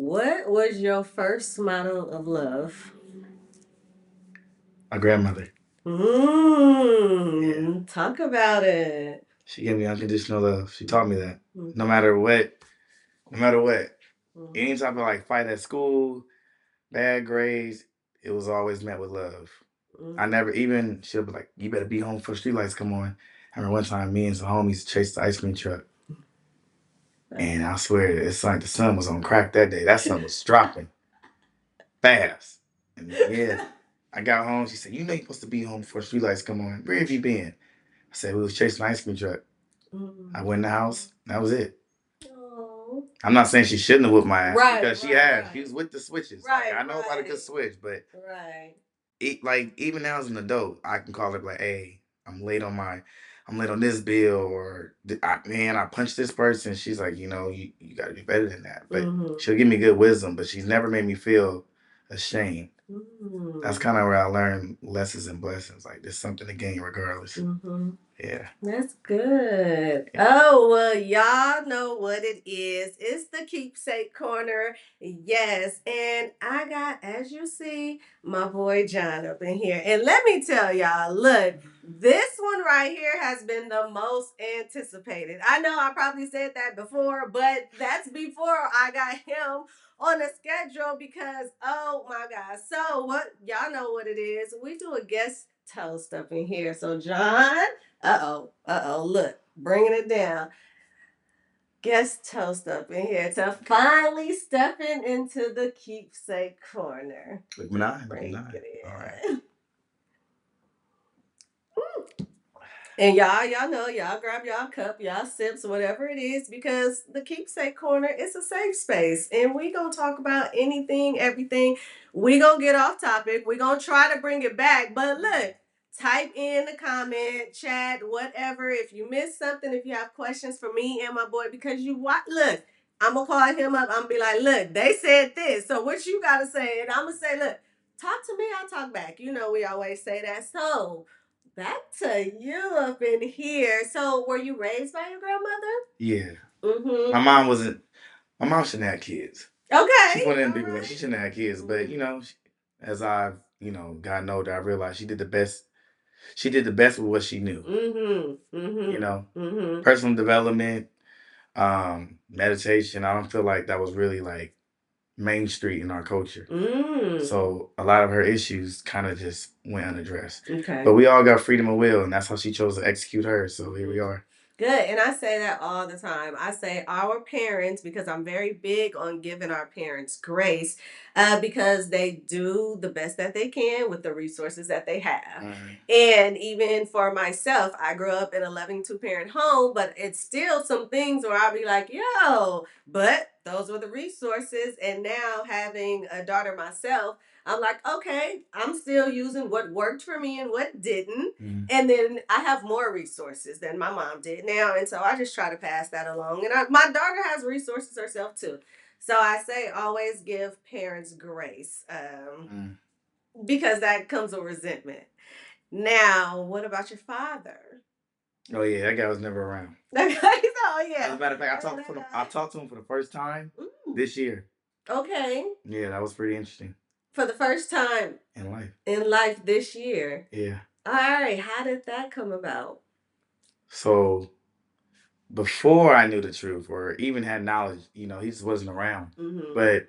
What was your first model of love? My grandmother. Yeah. Talk about it. She gave me unconditional love. She taught me that. No matter what, no matter what. Any type of like fight at school, bad grades, it was always met with love. I never even she'll be like, "You better be home before street lights come on." I remember one time me and some homies chased the ice cream truck, and I swear it's like the sun was on crack that day. That sun was dropping fast, and yeah, I got home. She said, "You know you're supposed to be home before street lights come on. Where have you been?" I said, "We was chasing the ice cream truck." I went in the house. That was it. Oh. I'm not saying she shouldn't have whooped my ass Right, because she right, has. right. She was with the switches. Right, Like I know about a good right. switch, but Right. like even now as an adult, I can call her like, "Hey, I'm late on this bill," or "Man, I punched this person." She's like, you got to be better than that. But she'll give me good wisdom, but she's never made me feel ashamed. That's kind of where I learned lessons and blessings. Like there's something to gain regardless. Yeah. That's good. Oh, well, y'all know what it is. It's the Keepsake Corner. Yes. And I got, as you see, my boy John up in here. And let me tell y'all, look, this one right here has been the most anticipated. I know I probably said that before, but that's before I got him on the schedule because, oh my God. So, what y'all know what it is. We do a guest toast up in here. So, John. Look, bringing it down. Guest toast up in here to finally stepping into the Keepsake Corner. Look, nine. Bring Nine. it in. All right. And y'all know, y'all grab y'all cup, y'all sips, whatever it is, because the Keepsake Corner is a safe space. And we gonna talk about anything, everything. We gonna get off topic. We gonna try to bring it back. But look, type in the comment, chat, whatever. If you missed something, if you have questions for me and my boy, because you what look, I'm gonna call him up. I'm gonna be like, look, they said this. So what you gotta say? And I'm gonna say, look, talk to me, I'll talk back. You know, we always say that. So back to you up in here. So, were you raised by your grandmother? Yeah. My Mm-hmm. mom wasn't. My mom shouldn't have kids. Okay. She's one of them people that she shouldn't have kids. But as I've gotten older, I realized she did the best. She did the best with what she knew. Mm-hmm. Mm-hmm. Mm-hmm. Personal development, meditation. I don't feel like that was really like main street in our culture. So a lot of her issues kind of just went unaddressed. Okay. But we all got freedom of will, and that's how she chose to execute hers. So here we are. Good. And I say that all the time. I say our parents, because I'm very big on giving our parents grace, because they do the best that they can with the resources that they have. And even for myself, I grew up in a loving two-parent home, but it's still some things where I'll be like, yo, but those were the resources. And now having a daughter myself, I'm like, okay, I'm still using what worked for me and what didn't. And then I have more resources than my mom did now. And so I just try to pass that along. And my daughter has resources herself too. So I say always give parents grace, because that comes with resentment. Now, what about your father? Oh yeah, that guy was never around. Oh yeah. As a matter of fact, I talked to him for the first time this year. Okay. Yeah, that was pretty interesting. For the first time in life. In life this year. Yeah. All right. How did that come about? So before I knew the truth or even had knowledge, he just wasn't around. But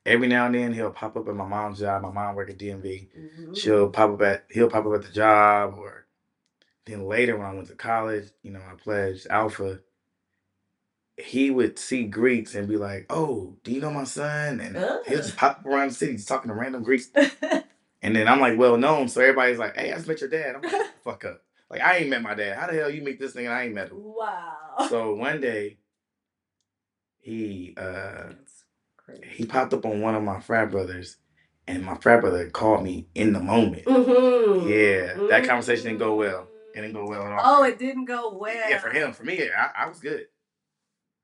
every now and then he'll pop up at my mom's job. My mom worked at DMV. He'll pop up at the job, or then later when I went to college, I pledged Alpha. He would see Greeks and be like, "Oh, do you know my son?" And he'll just pop up around the city, just talking to random Greeks. And then I'm like, well known, so everybody's like, "Hey, I just met your dad." I'm like, "Fuck up." Like, I ain't met my dad. How the hell you meet this thing and I ain't met him? Wow. So one day, he popped up on one of my frat brothers, and my frat brother called me in the moment. Yeah, that conversation didn't go well. It didn't go well at all. Oh, it didn't go well. Yeah, for him. For me, I was good.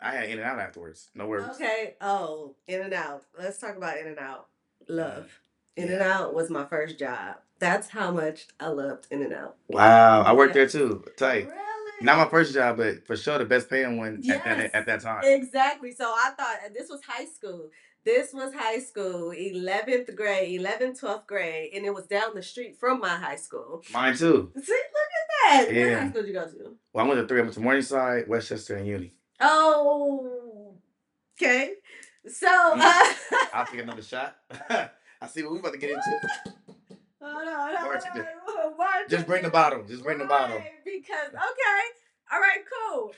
I had in and out afterwards. No worries. Okay. Oh, In and Out. Let's talk about In and Out. Love. In and Out was my first job. That's how much I loved In and Out. Wow, I worked there too. Tight. Really? Not my first job, but for sure the best paying one at that time. Exactly. So I thought this was high school. This was high school, 11th grade, 11th, 12th grade, and it was down the street from my high school. Mine too. See, look at that. Yeah. What high school did you go to? Well, I went to three. I went to Morningside, Westchester, and Uni. Oh, okay. So, I'll take another shot. I see what we're about to get into. Hold on. Just bring the bottle. Just bring the bottle. Because all right, cool.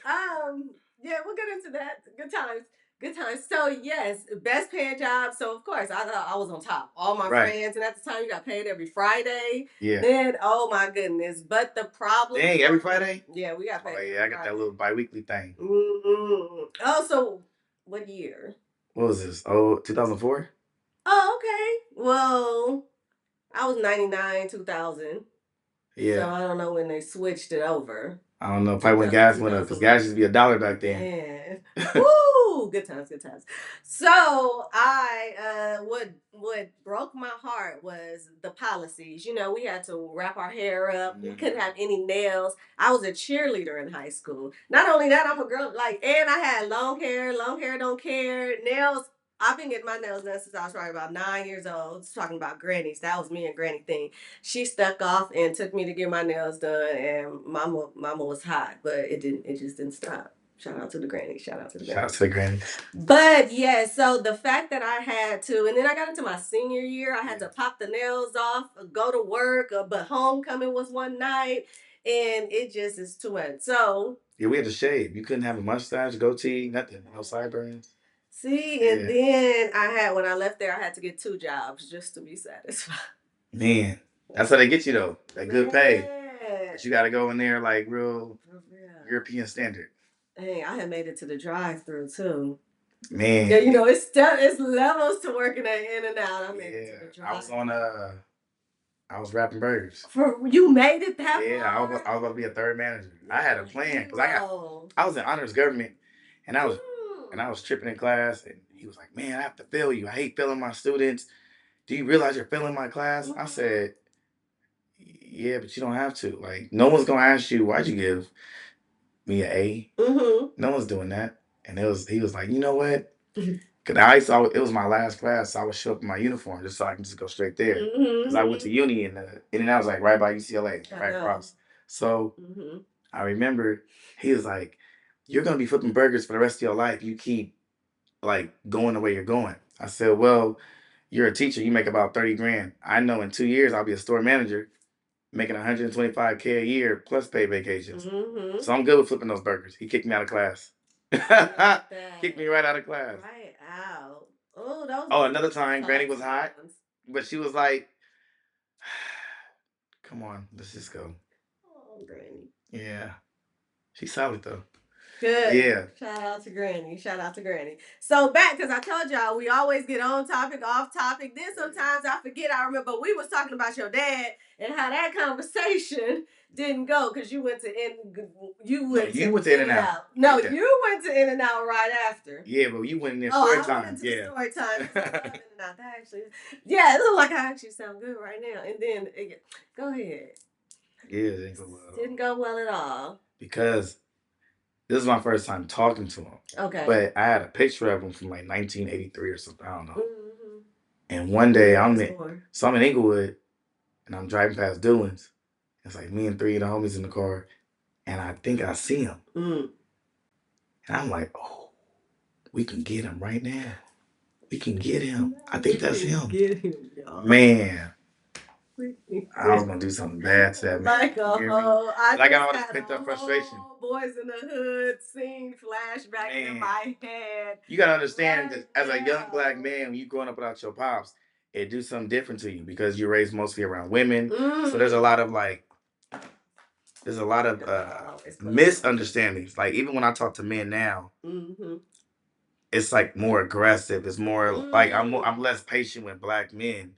Yeah, we'll get into that. Good times. Good times. So yes, best paying job. So of course, I thought I was on top. All my friends, and at the time, you got paid every Friday. Yeah. Then, oh my goodness. But the problem. Dang, every Friday. Yeah, we got paid. Oh yeah, I got that little biweekly thing. Oh, so what year? What was this? Oh, 2004. Oh, okay. Well, I was 99, 2000. Yeah. So I don't know when they switched it over. I don't know. Probably when gas went up, because gas used to be $1 back then. Yeah. Woo! Good times, good times. So I what broke my heart was the policies. You know, we had to wrap our hair up. We couldn't have any nails. I was a cheerleader in high school. Not only that, I'm a girl, and I had long hair don't care, nails. I've been getting my nails done since I was probably about 9 years old. Just talking about grannies. That was me and granny thing. She stuck off and took me to get my nails done, and mama was hot, but it just didn't stop. Shout out to the granny. Shout out to the granny. Shout out to the granny. But yeah, so the fact that I had to, and then I got into my senior year, I had to pop the nails off, go to work, but homecoming was one night, and it just is too much. So yeah, we had to shave. You couldn't have a mustache, goatee, nothing, no sideburns. See, and then when I left there, I had to get 2 jobs just to be satisfied. Man, that's how they get you though. That good pay. But you got to go in there like real European standard. Hey, I had made it to the drive-through too. Man, yeah, you know it's levels to working at In-N-Out. I made it to the drive. I was wrapping burgers. You made it that far? Yeah, I was about to be a third manager. I had a plan because I was in honors government, and I was tripping in class, and he was like, "Man, I have to fail you. I hate failing my students. Do you realize you're failing my class?" I said, "Yeah, but you don't have to. Like, no one's gonna ask you why'd you give me an A. No one's doing that." And he was like, "You know what? Because it was my last class, so I would show up in my uniform just so I can just go straight there. Because I went to uni and then I was like right by UCLA, right across. So I remember he was like, "You're gonna be flipping burgers for the rest of your life. You keep like going the way you're going." I said, "Well, you're a teacher. You make about 30 grand. I know in 2 years I'll be a store manager, making 125K a year plus paid vacations. So I'm good with flipping those burgers." He kicked me out of class. Kicked me right out of class. Right out. Oh, another time, Granny was hot, but she was like, "Come on, let's just go." Oh, Granny. Yeah, she's solid though. Good. Yeah. Shout out to Granny. Shout out to Granny. So back, because I told y'all we always get on topic, off topic. Then sometimes I forget. I remember we was talking about your dad and how that conversation didn't go because you went to In-N-Out. No, you went to In-N-Out right after. Yeah, but you went in there story time. I went into story time. In-N-Out. That actually, yeah, it looked like I actually sound good right now. And then go ahead. Yeah, it didn't go well. Didn't go well at all because this is my first time talking to him. Okay. But I had a picture of him from like 1983 or something. I don't know. And one day I'm in Inglewood and I'm driving past Dillon's. It's like me and 3 of the homies in the car. And I think I see him. And I'm like, "Oh, we can get him right now. We can get him. I think that's him." Get him, y'all. Man. I was gonna do something bad to that man. I got all this pent up frustration. Boys in the Hood scene flashback in my head. You gotta understand that as a young black man, when you growing up without your pops, it do something different to you because you're raised mostly around women. So there's a lot of misunderstandings. Like even when I talk to men now, it's like more aggressive. It's more like I'm less patient with black men.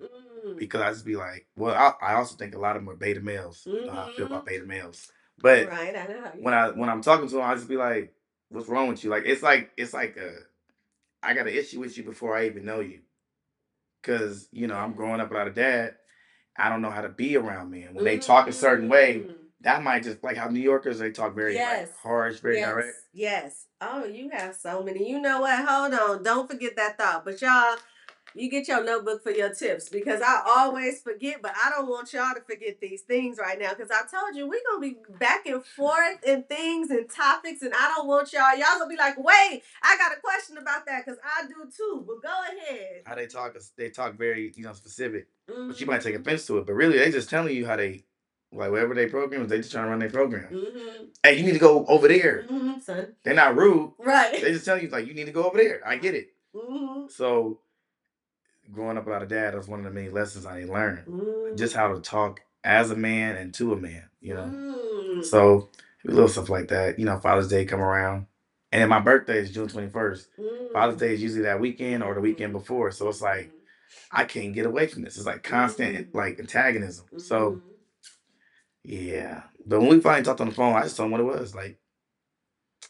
Because I just be like, well, I also think a lot of them are beta males. You know how I feel about beta males. But right, I know when I'm talking to them, I just be like, "What's wrong with you?" Like it's like I got an issue with you before I even know you. Cause I'm growing up without a dad. I don't know how to be around men. When they talk a certain way, that might just like how New Yorkers, they talk very like harsh, very direct. Yes. Oh, you have so many. You know what? Hold on. Don't forget that thought. But y'all, you get your notebook for your tips because I always forget, but I don't want y'all to forget these things right now because I told you we're gonna be back and forth in things and topics, and I don't want y'all gonna be like, wait, I got a question about that because I do too. But go ahead. How they talk very, specific. But you might take offense to it. But really they just telling you how they like whatever they program, they just trying to run their program. Hey, you need to go over there. Son. They're not rude. Right. They just tell you like you need to go over there. I get it. So growing up without a dad, that's one of the many lessons I learned. Just how to talk as a man and to a man, So little stuff like that. Father's Day come around. And then my birthday is June 21st. Father's Day is usually that weekend or the weekend before. So it's like I can't get away from this. It's like constant like antagonism. So yeah. But when we finally talked on the phone, I just told him what it was. Like,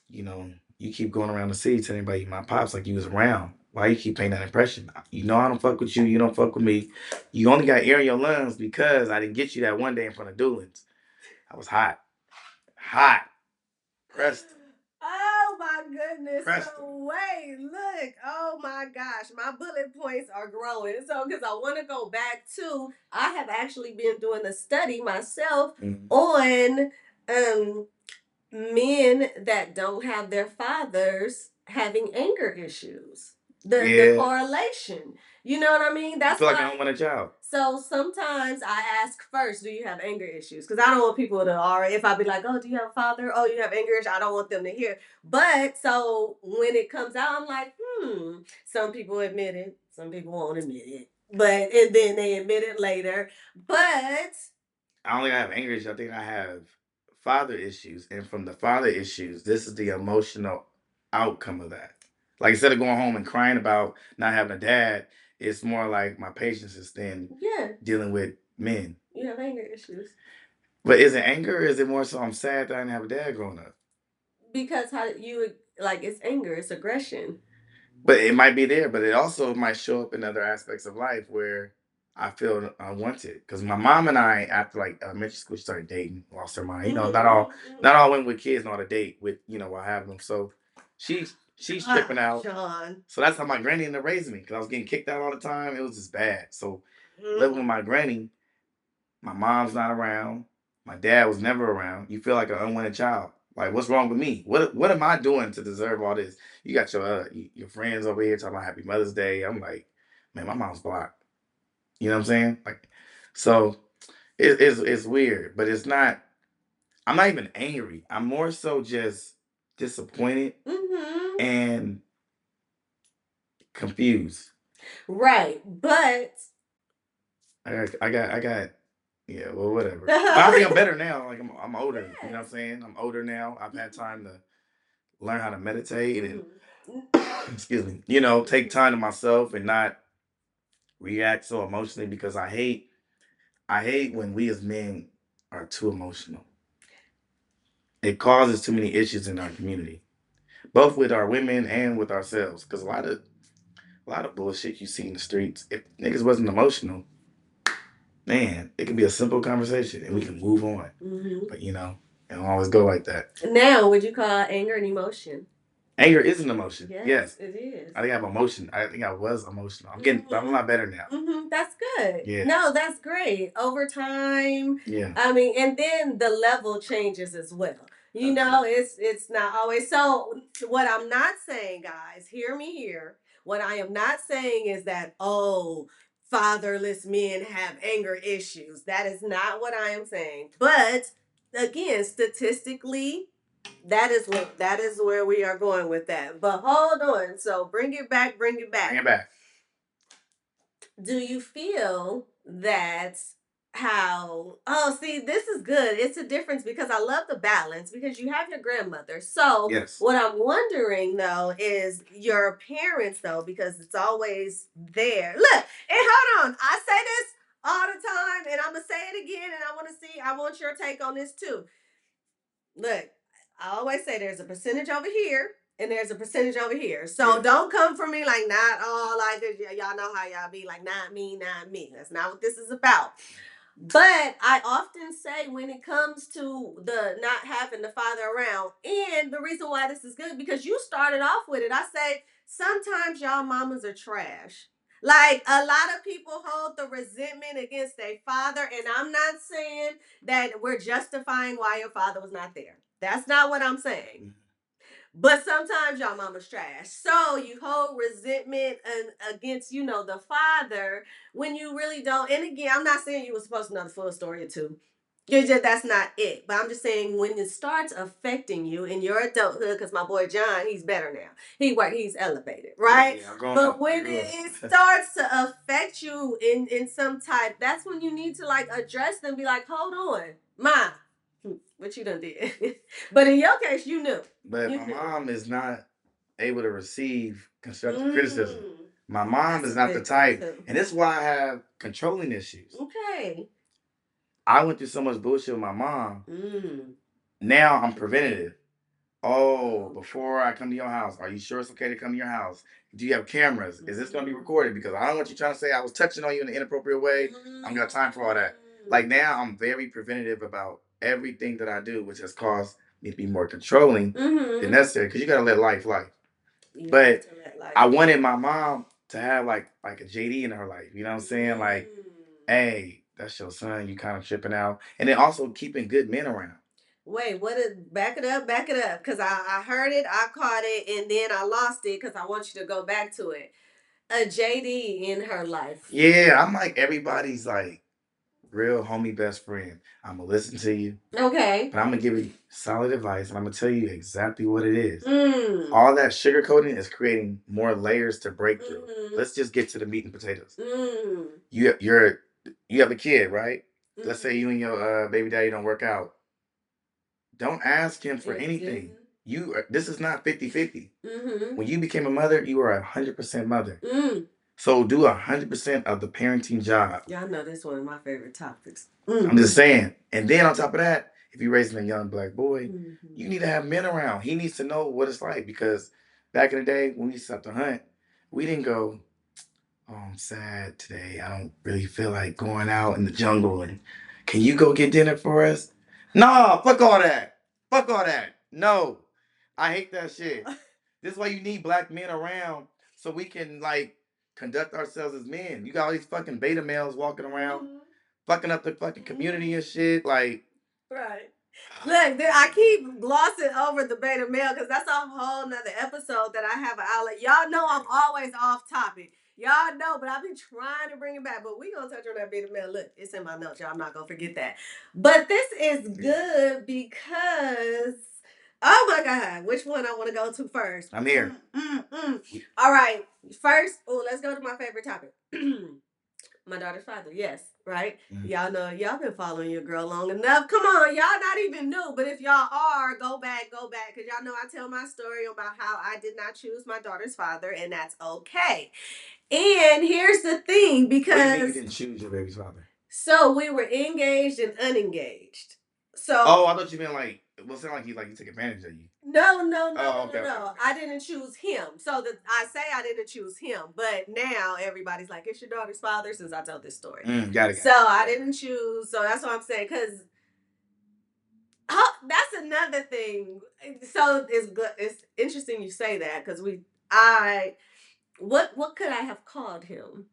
you keep going around the city telling anybody my pops like you was around. Why you keep painting that impression? I don't fuck with you. You don't fuck with me. You only got air in your lungs because I didn't get you that one day in front of Doolins. I was hot. Hot. Pressed. Oh my goodness. So wait, look. Oh my gosh. My bullet points are growing. So because I want to go back to, I have actually been doing a study myself on men that don't have their fathers having anger issues. The correlation. You know what I mean? That's I feel like I don't want a child. So sometimes I ask first, do you have anger issues? Because I don't want people to already, if I be like, oh, do you have a father? Oh, you have anger issues? I don't want them to hear. But so when it comes out, I'm like, some people admit it, some people won't admit it. But and then they admit it later. But I don't think I have anger issues. I think I have father issues. And from the father issues, this is the emotional outcome of that. Like instead of going home and crying about not having a dad, it's more like my patience is thin dealing with men. You have anger issues. But is it anger or is it more so I'm sad that I didn't have a dad growing up? Because how you like it's anger, it's aggression. But it might be there, but it also might show up in other aspects of life where I feel unwanted. Because my mom and I, after like elementary school, she started dating, lost her mind. Not all women with kids know how to date with while having them. So she's tripping out. Sean. So that's how my granny ended up raising me because I was getting kicked out all the time. It was just bad. So living with my granny, my mom's not around. My dad was never around. You feel like an unwanted child. Like, what's wrong with me? What am I doing to deserve all this? You got your friends over here talking about Happy Mother's Day. I'm like, man, my mom's blocked. You know what I'm saying? Like, so it's weird, but it's not. I'm not even angry. I'm more so just disappointed and confused. Right, but I got. Yeah, well, whatever. I think I'm better now. Like I'm older. Yes. You know what I'm saying? I'm older now. I've had time to learn how to meditate and excuse me, take time to myself and not react so emotionally because I hate when we as men are too emotional. It causes too many issues in our community, both with our women and with ourselves. Because a lot of bullshit you see in the streets, if niggas wasn't emotional, man, it could be a simple conversation and we can move on. But it don't always go like that. Now, would you call anger an emotion? Anger is an emotion. Yes, it is. I think I have emotion. I think I was emotional. I'm a lot better now. That's good. Yeah. No, that's great. Over time. Yeah. I mean, and then the level changes as well. It's not always. So what I'm not saying, guys, hear me here. What I am not saying is that, fatherless men have anger issues. That is not what I am saying. But again, statistically, that is where we are going with that. But hold on. So bring it back. Bring it back. Do you feel that's how see, this is good. It's a difference because I love the balance because you have your grandmother. So yes. What I'm wondering though is your parents though, because it's always there. Look, and hold on. I say this all the time and I'm gonna say it again and I want your take on this too. Look, I always say there's a percentage over here and there's a percentage over here. So don't come for me like not all like this. Y'all know how y'all be like, not me, not me. That's not what this is about. But I often say when it comes to the not having the father around, and the reason why this is good because you started off with it. I say sometimes y'all mamas are trash. Like a lot of people hold the resentment against their father, and I'm not saying that we're justifying why your father was not there. That's not what I'm saying. But sometimes y'all mama's trash. So you hold resentment against, the father when you really don't. And again, I'm not saying you were supposed to know the full story or two. You're just that's not it. But I'm just saying when it starts affecting you in your adulthood, because my boy John, he's better now. He's elevated, right? Yeah, but when it starts to affect you in some type, that's when you need to like address them, be like, hold on, ma, what you done did. But in your case, you knew. But my mom is not able to receive constructive criticism. My mom is not the type, and this is why I have controlling issues. Okay. I went through so much bullshit with my mom. Now I'm preventative. Oh, before I come to your house, are you sure it's okay to come to your house? Do you have cameras? Is this going to be recorded? Because I don't want you trying to say I was touching on you in an inappropriate way. I don't got time for all that. Like now, I'm very preventative about everything that I do, which has caused me to be more controlling than necessary. Because you got to let life. But I wanted my mom to have like a JD in her life. You know what I'm saying? Like, hey, that's your son. You kind of tripping out, and then also keeping good men around. Wait, what is back it up, because I heard it, I caught it, and then I lost it because I want you to go back to it. A JD in her life. Yeah, I'm like everybody's like real homie best friend. I'm gonna listen to you. Okay. But I'm gonna give you solid advice and I'm gonna tell you exactly what it is. All that sugarcoating is creating more layers to break through. Let's just get to the meat and potatoes. You have a kid, right? Let's say you and your baby daddy don't work out. Don't ask him for anything. This is not 50-50. When you became a mother, you were 100% mother. So do 100% of the parenting job. Y'all know this one of my favorite topics. I'm just saying. And then on top of that, if you're raising a young black boy, you need to have men around. He needs to know what it's like because back in the day when we used to have to hunt, we didn't go, oh, I'm sad today. I don't really feel like going out in the jungle. And can you go get dinner for us? No, fuck all that. Fuck all that. No, I hate that shit. This is why you need black men around so we can like conduct ourselves as men. You got all these fucking beta males walking around, fucking up the fucking community and shit. Like, right. Look, I keep glossing over the beta male because that's a whole nother episode that I have an outlet. Y'all know I'm always off topic. Y'all know, but I've been trying to bring it back. But we gonna touch on that beta male. Look, it's in my notes, y'all. I'm not gonna forget that. But this is good because oh my God, which one I want to go to first? I'm here. All right, first, let's go to my favorite topic. My daughter's father, yes, right? Y'all know y'all been following your girl long enough. Come on, y'all not even new, but if y'all are, go back, because y'all know I tell my story about how I did not choose my daughter's father, and that's okay. And here's the thing, because what do you mean you didn't choose your baby's father? So we were engaged and unengaged. So I thought you meant like it wasn't like he took advantage of you. No. I didn't choose him. So I say I didn't choose him, but now everybody's like, it's your daughter's father since I told this story. Got it. So I didn't choose. So that's what I'm saying. Because that's another thing. So it's good. It's interesting you say that because what could I have called him?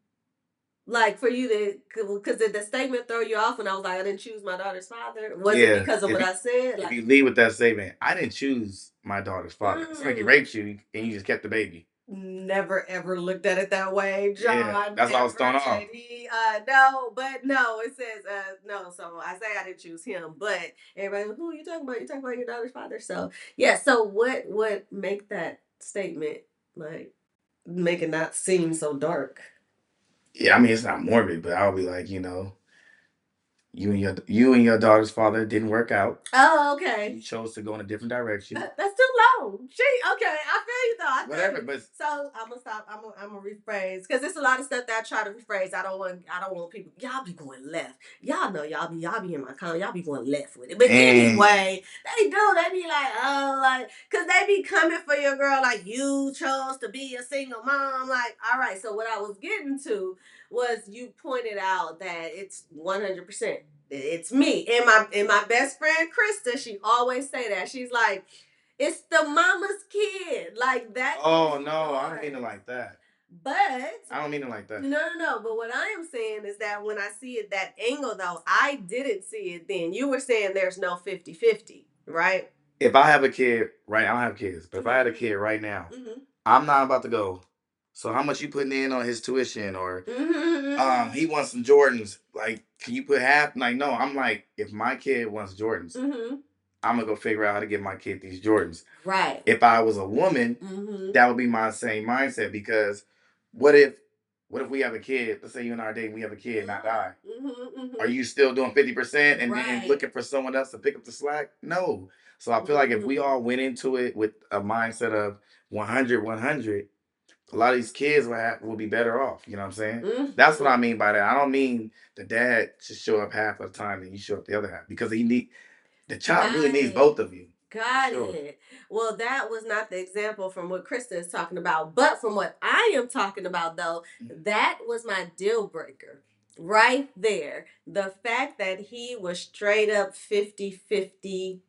Like for you to, because did the statement throw you off when I was like, I didn't choose my daughter's father? Was it because of what I said? If you leave with that statement, I didn't choose my daughter's father. It's like he raped you and you just kept the baby. Never ever looked at it that way, John. Yeah, that's why I was thrown off. No, it says no. So I say I didn't choose him, but everybody, who are you talking about? You talking about your daughter's father? So yeah. So what make that statement like make it not seem so dark? Yeah, I mean it's not morbid, but I'll be like, you and your daughter's father didn't work out. Oh, okay. You chose to go in a different direction. That's too long. Okay. I feel you though. Whatever, but so I'm gonna stop. I'm gonna rephrase because there's a lot of stuff that I try to rephrase. I don't want people. Y'all be going left. Y'all know y'all be in my comment. Y'all be going left with it. But anyway, they do. They be like, oh, like, cause they be coming for your girl. Like you chose to be a single mom. Like, all right. So what I was getting to was you pointed out that it's 100% It's me. And my best friend Krista, she always say that. She's like, it's the mama's kid. Like that. Oh no, I don't mean it like that. But I don't mean it like that. No. But what I am saying is that when I see it that angle, though, I didn't see it then. You were saying there's no 50-50, right? If I have a kid, right, I don't have kids, but if I had a kid right now, I'm not about to go. So how much you putting in on his tuition, or he wants some Jordans? Like, can you put half? Like, no, I'm like, if my kid wants Jordans, I'm gonna go figure out how to get my kid these Jordans. Right. If I was a woman, that would be my same mindset, because what if we have a kid? Let's say you and I are dating, we have a kid, and I die. Are you still doing 50% and then looking for someone else to pick up the slack? No. So I feel like if we all went into it with a mindset of 100, 100, a lot of these kids will be better off. You know what I'm saying? That's what I mean by that. I don't mean the dad should show up half of the time and you show up the other half, because the child really needs both of you. Got it. Well, that was not the example from what Krista is talking about. But from what I am talking about, though, that was my deal breaker right there. The fact that he was straight up 50-50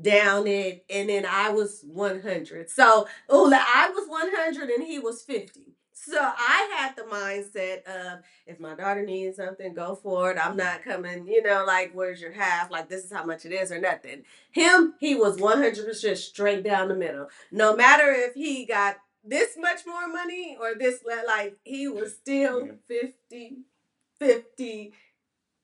down it, and then I was 100. So, I was 100 and he was 50. So I had the mindset of, if my daughter needs something, go for it. I'm not coming, like, where's your half? Like, this is how much it is or nothing. Him, he was 100% straight down the middle. No matter if he got this much more money or this, like, he was still 50, 50,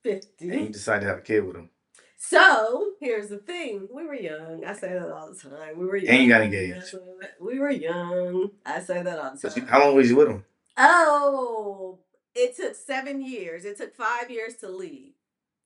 50. And you decided to have a kid with him. So here's the thing: we were young. I say that all the time. We were young. And you got engaged. We were young. I say that all the time. How long was you with him? Oh, it took 7 years. It took 5 years to leave.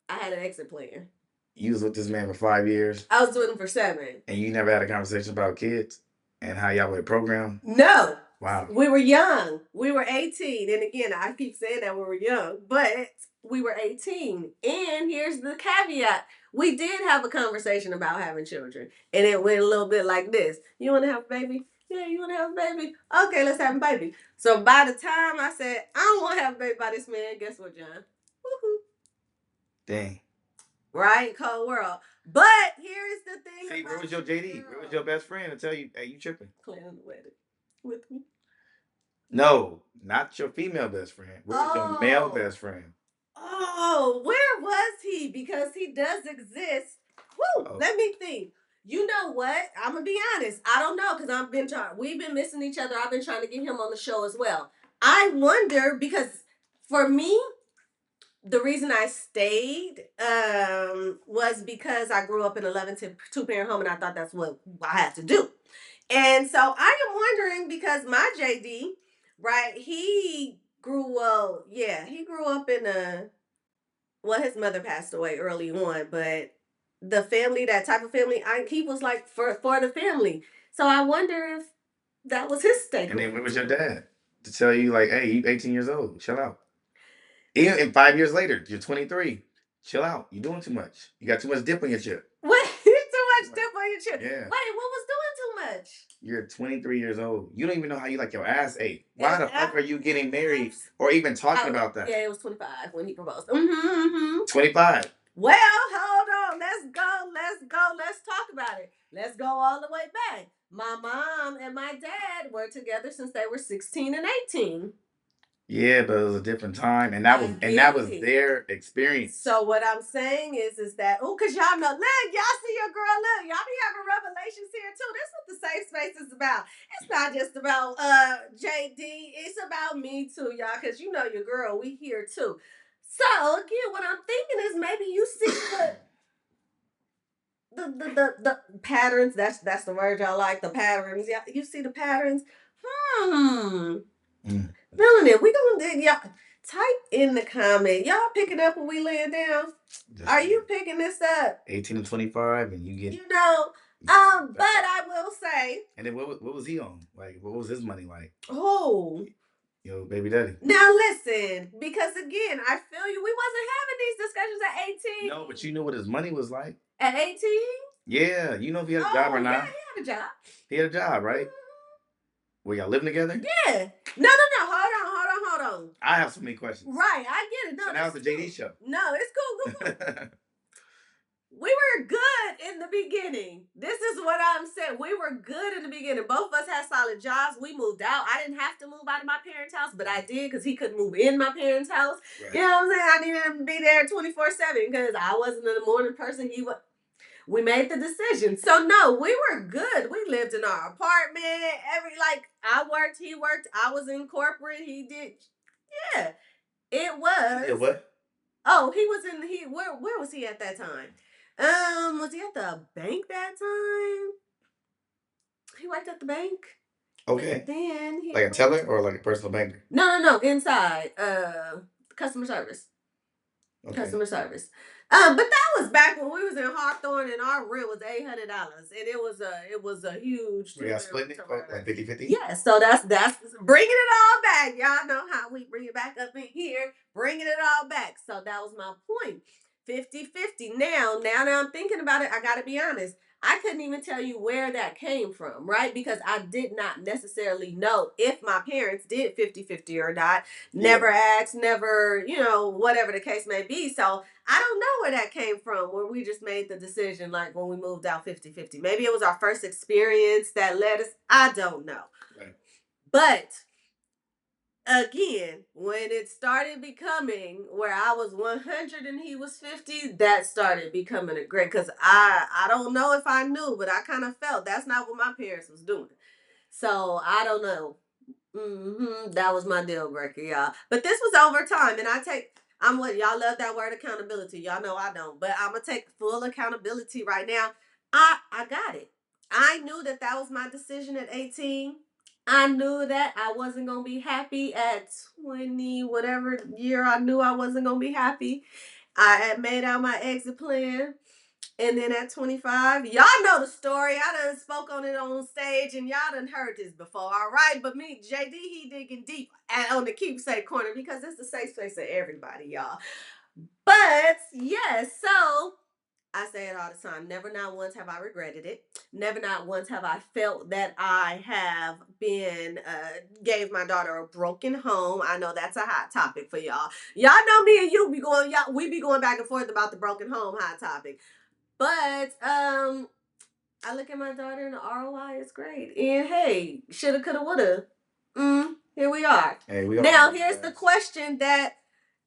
I had an exit plan. You was with this man for 5 years? I was with him for 7. And you never had a conversation about kids and how y'all would program? No. Wow. We were young. We were 18. And again, I keep saying that we were young, but we were 18. And here's the caveat: we did have a conversation about having children. And it went a little bit like this: you want to have a baby? Yeah, you want to have a baby? Okay, let's have a baby. So by the time I said, I don't want to have a baby by this man, guess what, John? Woohoo. Dang. Right? Cold world. But here's the thing. See, where was your JD? Where was your best friend to tell you, hey, you tripping? Planning the wedding with me. No, not your female best friend. Where was your male best friend? Oh, where was he? Because he does exist. Woo! Let me think. You know what? I'm gonna be honest. I don't know, because we've been missing each other. I've been trying to get him on the show as well. I wonder, because for me, the reason I stayed was because I grew up in a loving two-parent home, and I thought that's what I had to do. And so I am wondering, because my JD, right, he grew up in his mother passed away early on, but the family, that type of family, he was like for the family. So I wonder if that was his stake. And then where was your dad to tell you, like, hey, you 18 years old, chill out? And 5 years later, you're 23. Chill out. You're doing too much. You got too much dip on your chip. What? Too much dip on your chip? Yeah. Wait, what was doing too much? You're 23 years old. You don't even know how you like your ass ate. Why the fuck are you getting married or even talking about that? Yeah, it was 25 when he proposed. 25. Well, hold on. Let's go. Let's talk about it. Let's go all the way back. My mom and my dad were together since they were 16 and 18. Yeah, but it was a different time, and that was their experience. So what I'm saying is that, because y'all know, look, y'all see your girl, look, y'all be having revelations here too. That's what the safe space is about. It's not just about JD. It's about me too, y'all, because you know your girl, we here too. So again, what I'm thinking is, maybe you see the patterns. That's the word y'all like, the patterns. Yeah, you see the patterns. Feeling it. We gonna y'all type in the comment. Y'all picking up when we laying down? Are you picking this up? 18 to 25, and you get. But I will say. And then what was he on? Like, what was his money like? Oh. Yo, baby daddy. Now listen, because again, I feel you. We wasn't having these discussions at 18. No, but you knew what his money was like. At 18? Yeah, you know if he had a job or not. Yeah, he had a job. He had a job, right? Were y'all living together? Yeah. No. Hold on. I have so many questions. Right, I get it. No, so now it's a JD show. No, it's cool. We were good in the beginning. This is what I'm saying. We were good in the beginning. Both of us had solid jobs. We moved out. I didn't have to move out of my parents' house, but I did because he couldn't move in my parents' house. Right. You know what I'm saying? I needed him to be there 24/7 because I wasn't a morning person. He was. We made the decision. So no, we were good. We lived in our apartment. I worked, he worked. I was in corporate. He did. Yeah, it was. It what? Oh, he was in. Where was he at that time? Was he at the bank that time? He worked at the bank. Okay. Then he like a teller or like a personal banker? No. Inside. Customer service. Okay. Customer service. But that was back when we was in Hawthorne and our rent was $800, and it was a huge. We got splitting it like 50-50? Yeah, so that's bringing it all back. Y'all know how we bring it back up in here, bringing it all back. So that was my point. 50-50. Now that I'm thinking about it, I got to be honest. I couldn't even tell you where that came from, right? Because I did not necessarily know if my parents did 50-50 or not. Never asked, never, whatever the case may be. So I don't know where that came from, where we just made the decision, like when we moved out 50-50. Maybe it was our first experience that led us. I don't know. Right. But again, when it started becoming where I was 100 and he was 50, that started becoming a great, because I don't know if I knew, but I kind of felt that's not what my parents was doing. So I don't know. That was my deal breaker, y'all. But this was over time, and I'm what y'all love that word accountability. Y'all know I don't, but I'm gonna take full accountability right now. I got it. I knew that was my decision at 18. I knew that I wasn't going to be happy at 20, whatever year. I knew I wasn't going to be happy. I had made out my exit plan. And then at 25, y'all know the story. I done spoke on it on stage, and y'all done heard this before, all right? But me, JD, he digging deep on the Keepsake Corner, because it's the safe space of everybody, y'all. But, yes, so I say it all the time. Never not once have I regretted it. Never not once have I felt that I have gave my daughter a broken home. I know that's a hot topic for y'all. Y'all know me and you we be going back and forth about the broken home hot topic. But I look at my daughter and the ROI is great. And hey, shoulda, coulda, woulda. Here we are. Hey, now here's the question that,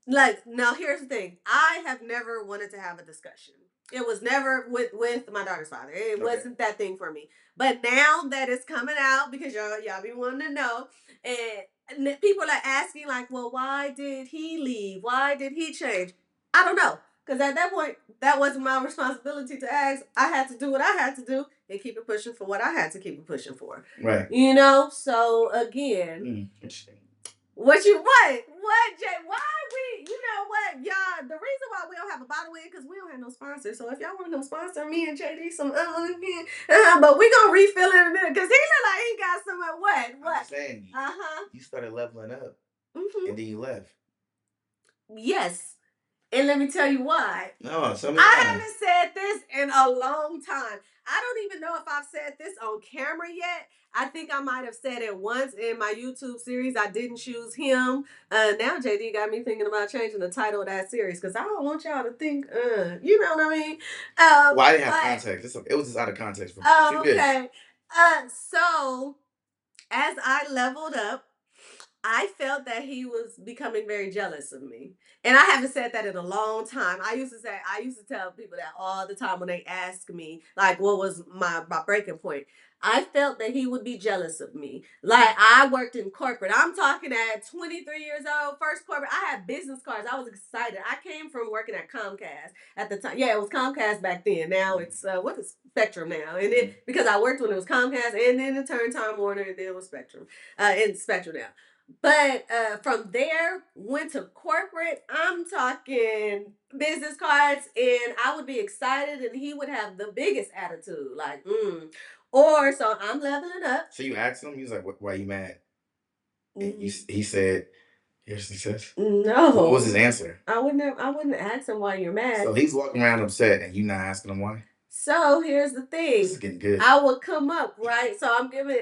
now here's the thing. I have never wanted to have a discussion. It was never with my daughter's father. It wasn't that thing for me. But now that it's coming out, because y'all be wanting to know, and people are asking like, well, why did he leave? Why did he change? I don't know. Because at that point, that wasn't my responsibility to ask. I had to do what I had to do and keep it pushing for what I had to keep it pushing for. Right. So again, interesting. What, Jay? Why y'all? The reason why we don't have a bottle in, because we don't have no sponsor. So if y'all want to come sponsor me and JD some but we gonna refill it in a minute, because he look like he got some what? I'm saying, you started leveling up, and then you left. Yes. And let me tell you why. No, I haven't said this in a long time. I don't even know if I've said this on camera yet. I think I might have said it once in my YouTube series. I didn't choose him. Now JD got me thinking about changing the title of that series, because I don't want y'all to think, you know what I mean? Well, I didn't have context. It was just out of context. Okay. So as I leveled up, I felt that he was becoming very jealous of me. And I haven't said that in a long time. I used to tell people that all the time when they ask me, like, what was my breaking point? I felt that he would be jealous of me. Like, I worked in corporate. I'm talking at 23 years old, first corporate. I had business cards. I was excited. I came from working at Comcast at the time. Yeah, it was Comcast back then. Now it's, what is Spectrum now? And because I worked when it was Comcast, and then it turned Time Warner, and then it was Spectrum. And Spectrum now. But from there, went to corporate. I'm talking business cards, and I would be excited, and he would have the biggest attitude, like, Or, so I'm leveling up. So you asked him, he was like, why are you mad? He said, here's success. No. What was his answer? I wouldn't ask him why you're mad. So he's walking around upset, and you not asking him why? So here's the thing. This is getting good. I would come up, right? So I'm giving,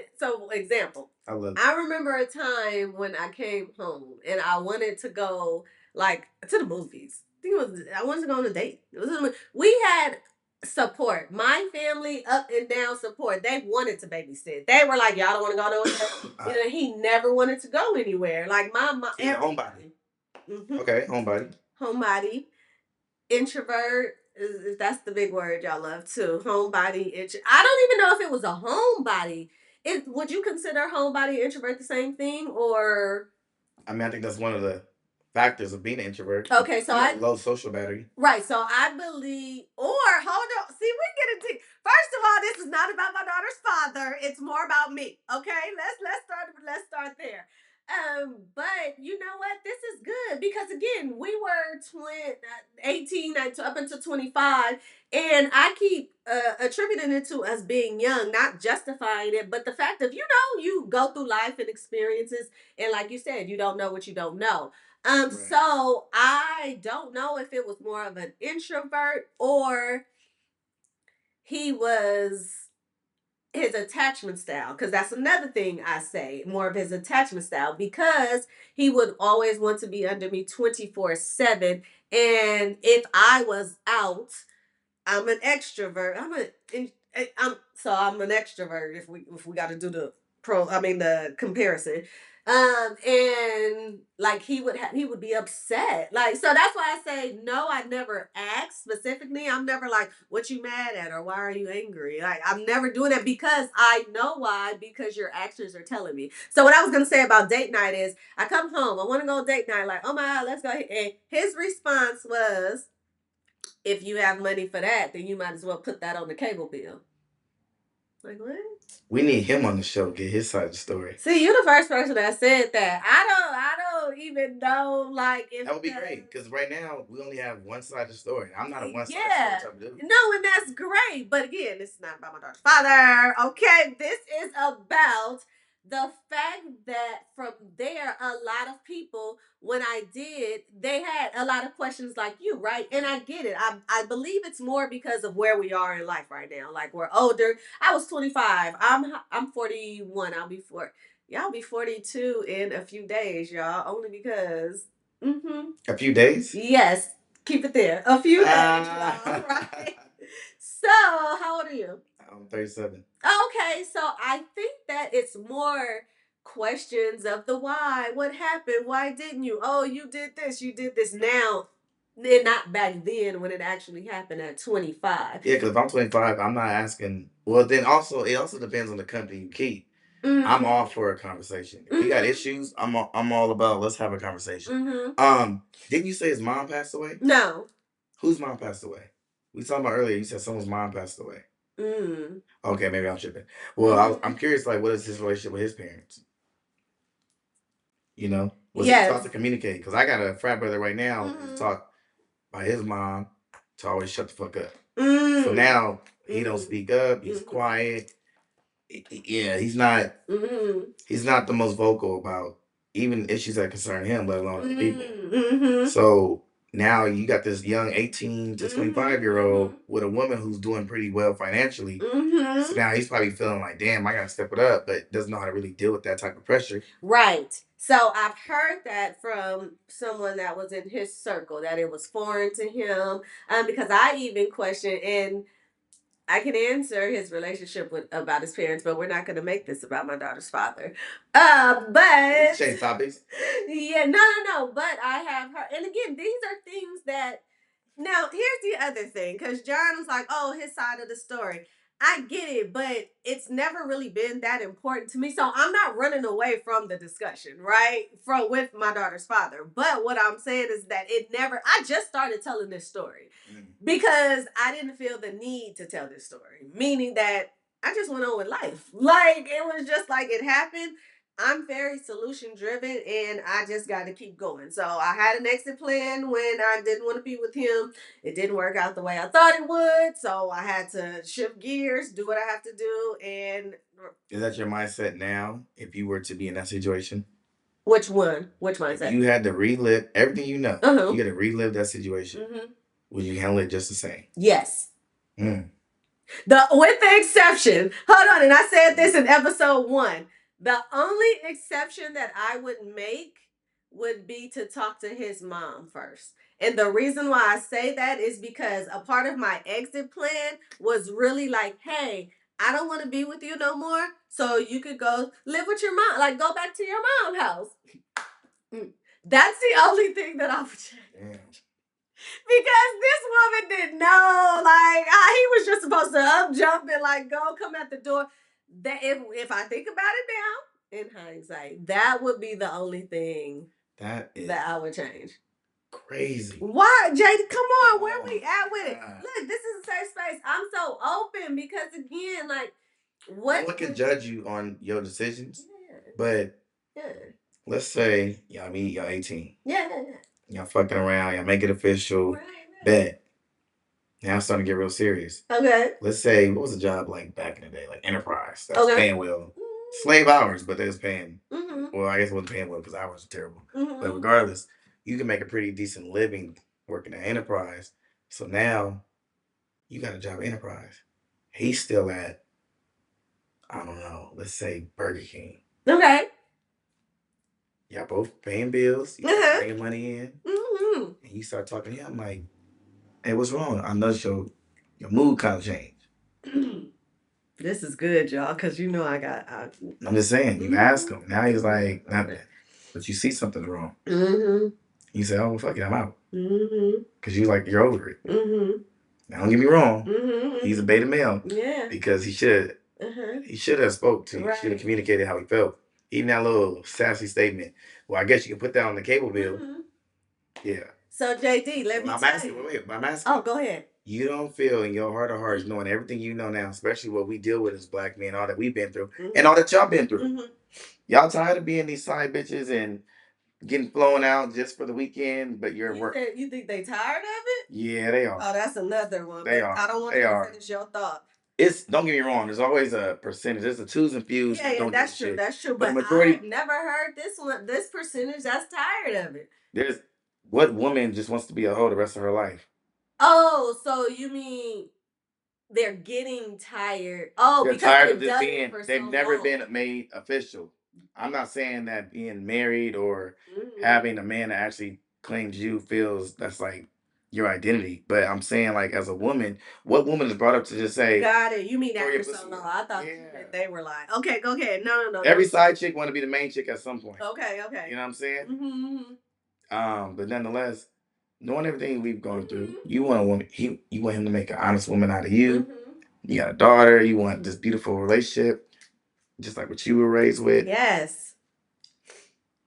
example. I love that. I remember a time when I came home and I wanted to go like to the movies. I wanted to go on a date. We had support. My family up and down support. They wanted to babysit. They were like, y'all don't want to go nowhere. You know, he never wanted to go anywhere. Like my mom, He's a homebody. Okay, homebody. Homebody. Introvert. That's the big word y'all love too. Homebody. I don't even know if it was a homebody. Would you consider homebody introvert the same thing, or? I mean, I think that's one of the factors of being an introvert. Okay, so I low social battery. Right, so I believe, or hold on, see, we get into. First of all, this is not about my daughter's father. It's more about me. Okay, let's start there. But you know what? This is good because again, we were 18 up until 25, and I keep attributing it to us being young, not justifying it, but the fact of you go through life and experiences, and like you said, you don't know what you don't know. Right. So I don't know if it was more of an introvert or he was his attachment style, because that's another thing I say, more of his attachment style, because he would always want to be under me 24/7, and if I was out, I'm an extrovert. I'm an extrovert if we got to do the comparison. And like he would be upset. Like, so that's why I say no, I never ask specifically. I'm never like, what you mad at or why are you angry? Like, I'm never doing that because I know why, because your actions are telling me. So what I was gonna say about date night is I come home, I want to go date night, like, oh my God, let's go. And his response was, if you have money for that, then you might as well put that on the cable bill. Like, what? We need him on the show, get his side of the story. See, you're the first person that said that. I don't even know, like, if that would be great, because right now we only have one side of the story. I'm not a one side story type of dude. No, and that's great. But again, this is not about my daughter's father. Okay, this is about the fact that from there, a lot of people, when I did, they had a lot of questions like you, right? And I get it. I believe it's more because of where we are in life right now. Like, we're older. I was 25. I'm 41. Y'all be 42 in a few days, y'all. Only because. A few days? Yes. Keep it there. A few days, y'all. Right. So, how old are you? I'm 37. Okay, so I think that it's more questions of the why. What happened? Why didn't you? Oh, you did this. You did this now. And not back then when it actually happened at 25. Yeah, because if I'm 25, I'm not asking. Well, then also, it also depends on the company you keep. Mm-hmm. I'm all for a conversation. If you got issues, I'm all about let's have a conversation. Mm-hmm. Didn't you say his mom passed away? No. Whose mom passed away? We talked about earlier. You said someone's mom passed away. Okay, maybe I'm tripping. Well, I'm curious, like, what is his relationship with his parents? You know, was he taught to communicate? Because I got a frat brother right now who's taught by his mom to always shut the fuck up. So now he don't speak up. He's quiet. Yeah, he's not. He's not the most vocal about even issues that concern him, let alone other people. So now you got this young 18 to 25-year-old with a woman who's doing pretty well financially. So now he's probably feeling like, damn, I gotta step it up, but doesn't know how to really deal with that type of pressure. Right. So I've heard that from someone that was in his circle, that it was foreign to him. Because I even questioned, and I can answer his relationship about his parents, but we're not going to make this about my daughter's father. But change topics. Yeah, no. But I have heard, and again, these are things that. Now, here's the other thing, because John was like, "Oh, his side of the story." I get it, but it's never really been that important to me. So I'm not running away from the discussion, right? With my daughter's father. But what I'm saying is that I just started telling this story because I didn't feel the need to tell this story. Meaning that I just went on with life. Like, it was just like it happened. I'm very solution driven and I just got to keep going. So I had an exit plan when I didn't want to be with him. It didn't work out the way I thought it would. So I had to shift gears, do what I have to do. And is that your mindset now if you were to be in that situation? Which one? Which mindset? If you had to relive everything you know. You had to relive that situation. Would you handle it just the same? Yes. With the exception. Hold on. And I said this in episode 1. The only exception that I would make would be to talk to his mom first. And the reason why I say that is because a part of my exit plan was really like, hey, I don't want to be with you no more. So you could go live with your mom, like go back to your mom's house. That's the only thing that I would change. Because this woman didn't know, like he was just supposed to up jump and like go come at the door. That if I think about it now, in hindsight, that would be the only thing that I would change. Crazy. Why, JD? Come on, where we at with it? Look, this is a safe space. I'm so open because again, like, what? No one can judge you on your decisions, but let's say y'all meet, y'all 18. Y'all fucking around, y'all make it official. Bet. Now it's starting to get real serious. Okay. Let's say, what was the job like back in the day? Like Enterprise. That's paying well. Slave hours, but they was paying. Well, I guess it wasn't paying well because hours are terrible. But regardless, you can make a pretty decent living working at Enterprise. So now you got a job at Enterprise. He's still at, I don't know, let's say Burger King. Okay. Y'all both paying bills. You bringing money in. And you start talking to him like, hey, what's wrong? I noticed your mood kind of changed. This is good, y'all, because you know I'm just saying, you ask him. Now he's like, not that. But you see something's wrong. You say, oh, well, fuck it, I'm out. Because you're over it. Now, don't get me wrong. He's a beta male. Yeah. Because he should have spoke to you. Right. Should have communicated how he felt. Even that little sassy statement. Well, I guess you can put that on the cable bill. Yeah. So, JD, let me tell you. I'm asking. Oh, go ahead. You don't feel in your heart of hearts, knowing everything you know now, especially what we deal with as black men, all that we've been through, and all that y'all been through. Y'all tired of being these side bitches and getting flown out just for the weekend, but you're at work. You think they tired of it? Yeah, they are. Oh, that's another one. They are. I don't want to finish your thought. Don't get me wrong. There's always a percentage. There's the twos and fews. Yeah, that's true. That's true. But the majority, I've never heard this percentage that's tired of it. What woman just wants to be a hoe the rest of her life? Oh, so you mean they're getting tired? Oh, they're because tired of just being. They've never been made official. I'm not saying that being married or having a man that actually claims you feels that's like your identity. But I'm saying, like, as a woman, what woman is brought up to just say, got it? You mean after so long? I thought they were like, okay, go ahead. No. Every side chick want to be the main chick at some point. Okay. You know what I'm saying? But nonetheless, knowing everything we've gone through, you want a woman. You want him to make an honest woman out of you. You got a daughter. You want this beautiful relationship, just like what you were raised with. Yes.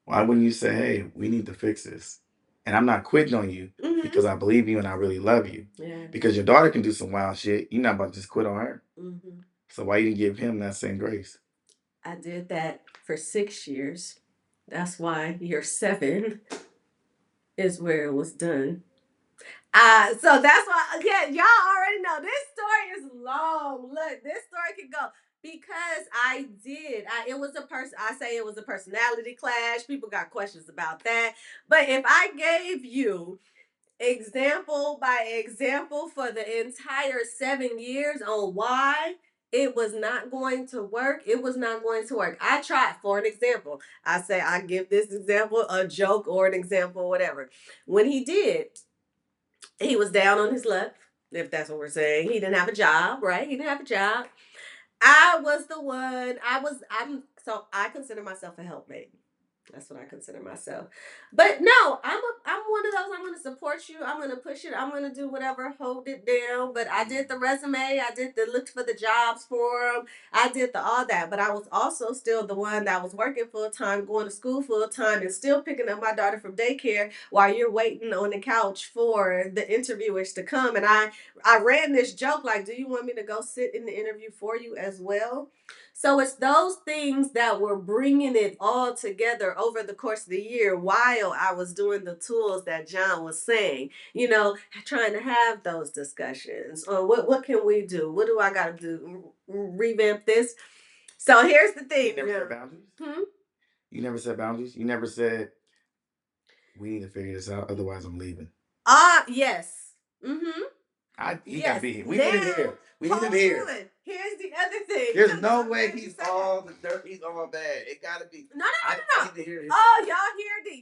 Why wouldn't you say, hey, we need to fix this? And I'm not quitting on you because I believe you and I really love you. Yeah. Because your daughter can do some wild shit. You're not about to just quit on her. So why you didn't give him that same grace? I did that for 6 years. That's why year 7 is where it was done. So that's why, again, y'all already know this story is long. Look, this story can go because I did. It was a person. I say it was a personality clash. People got questions about that. But if I gave you example by example for the entire 7 years on why it was not going to work, it was not going to work. I tried. For an example, I say I give this example, a joke or an example, whatever. When he did, he was down on his luck, if that's what we're saying. He didn't have a job, right? He didn't have a job. I was the one. So I consider myself a helpmate. That's what I consider myself. But no, I'm one of those. I'm gonna support you. I'm gonna push it. I'm gonna do whatever, hold it down. But I did the resume. I did the looked for the jobs for him. I did all that. But I was also still the one that was working full time, going to school full time, and still picking up my daughter from daycare while you're waiting on the couch for the interviewers to come. And I ran this joke like, do you want me to go sit in the interview for you as well? So it's those things that were bringing it all together over the course of the year while I was doing the tools that John was saying, trying to have those discussions. Or what can we do? What do I got to do? Revamp this? So here's the thing. You never set boundaries? You never set boundaries? You never said, we need to figure this out, otherwise I'm leaving? Yes. He got to be here. We need him here. We need him here. Here's the other thing. There's no way he's all the dirt. He's all bad. It got to be. No. I need to hear his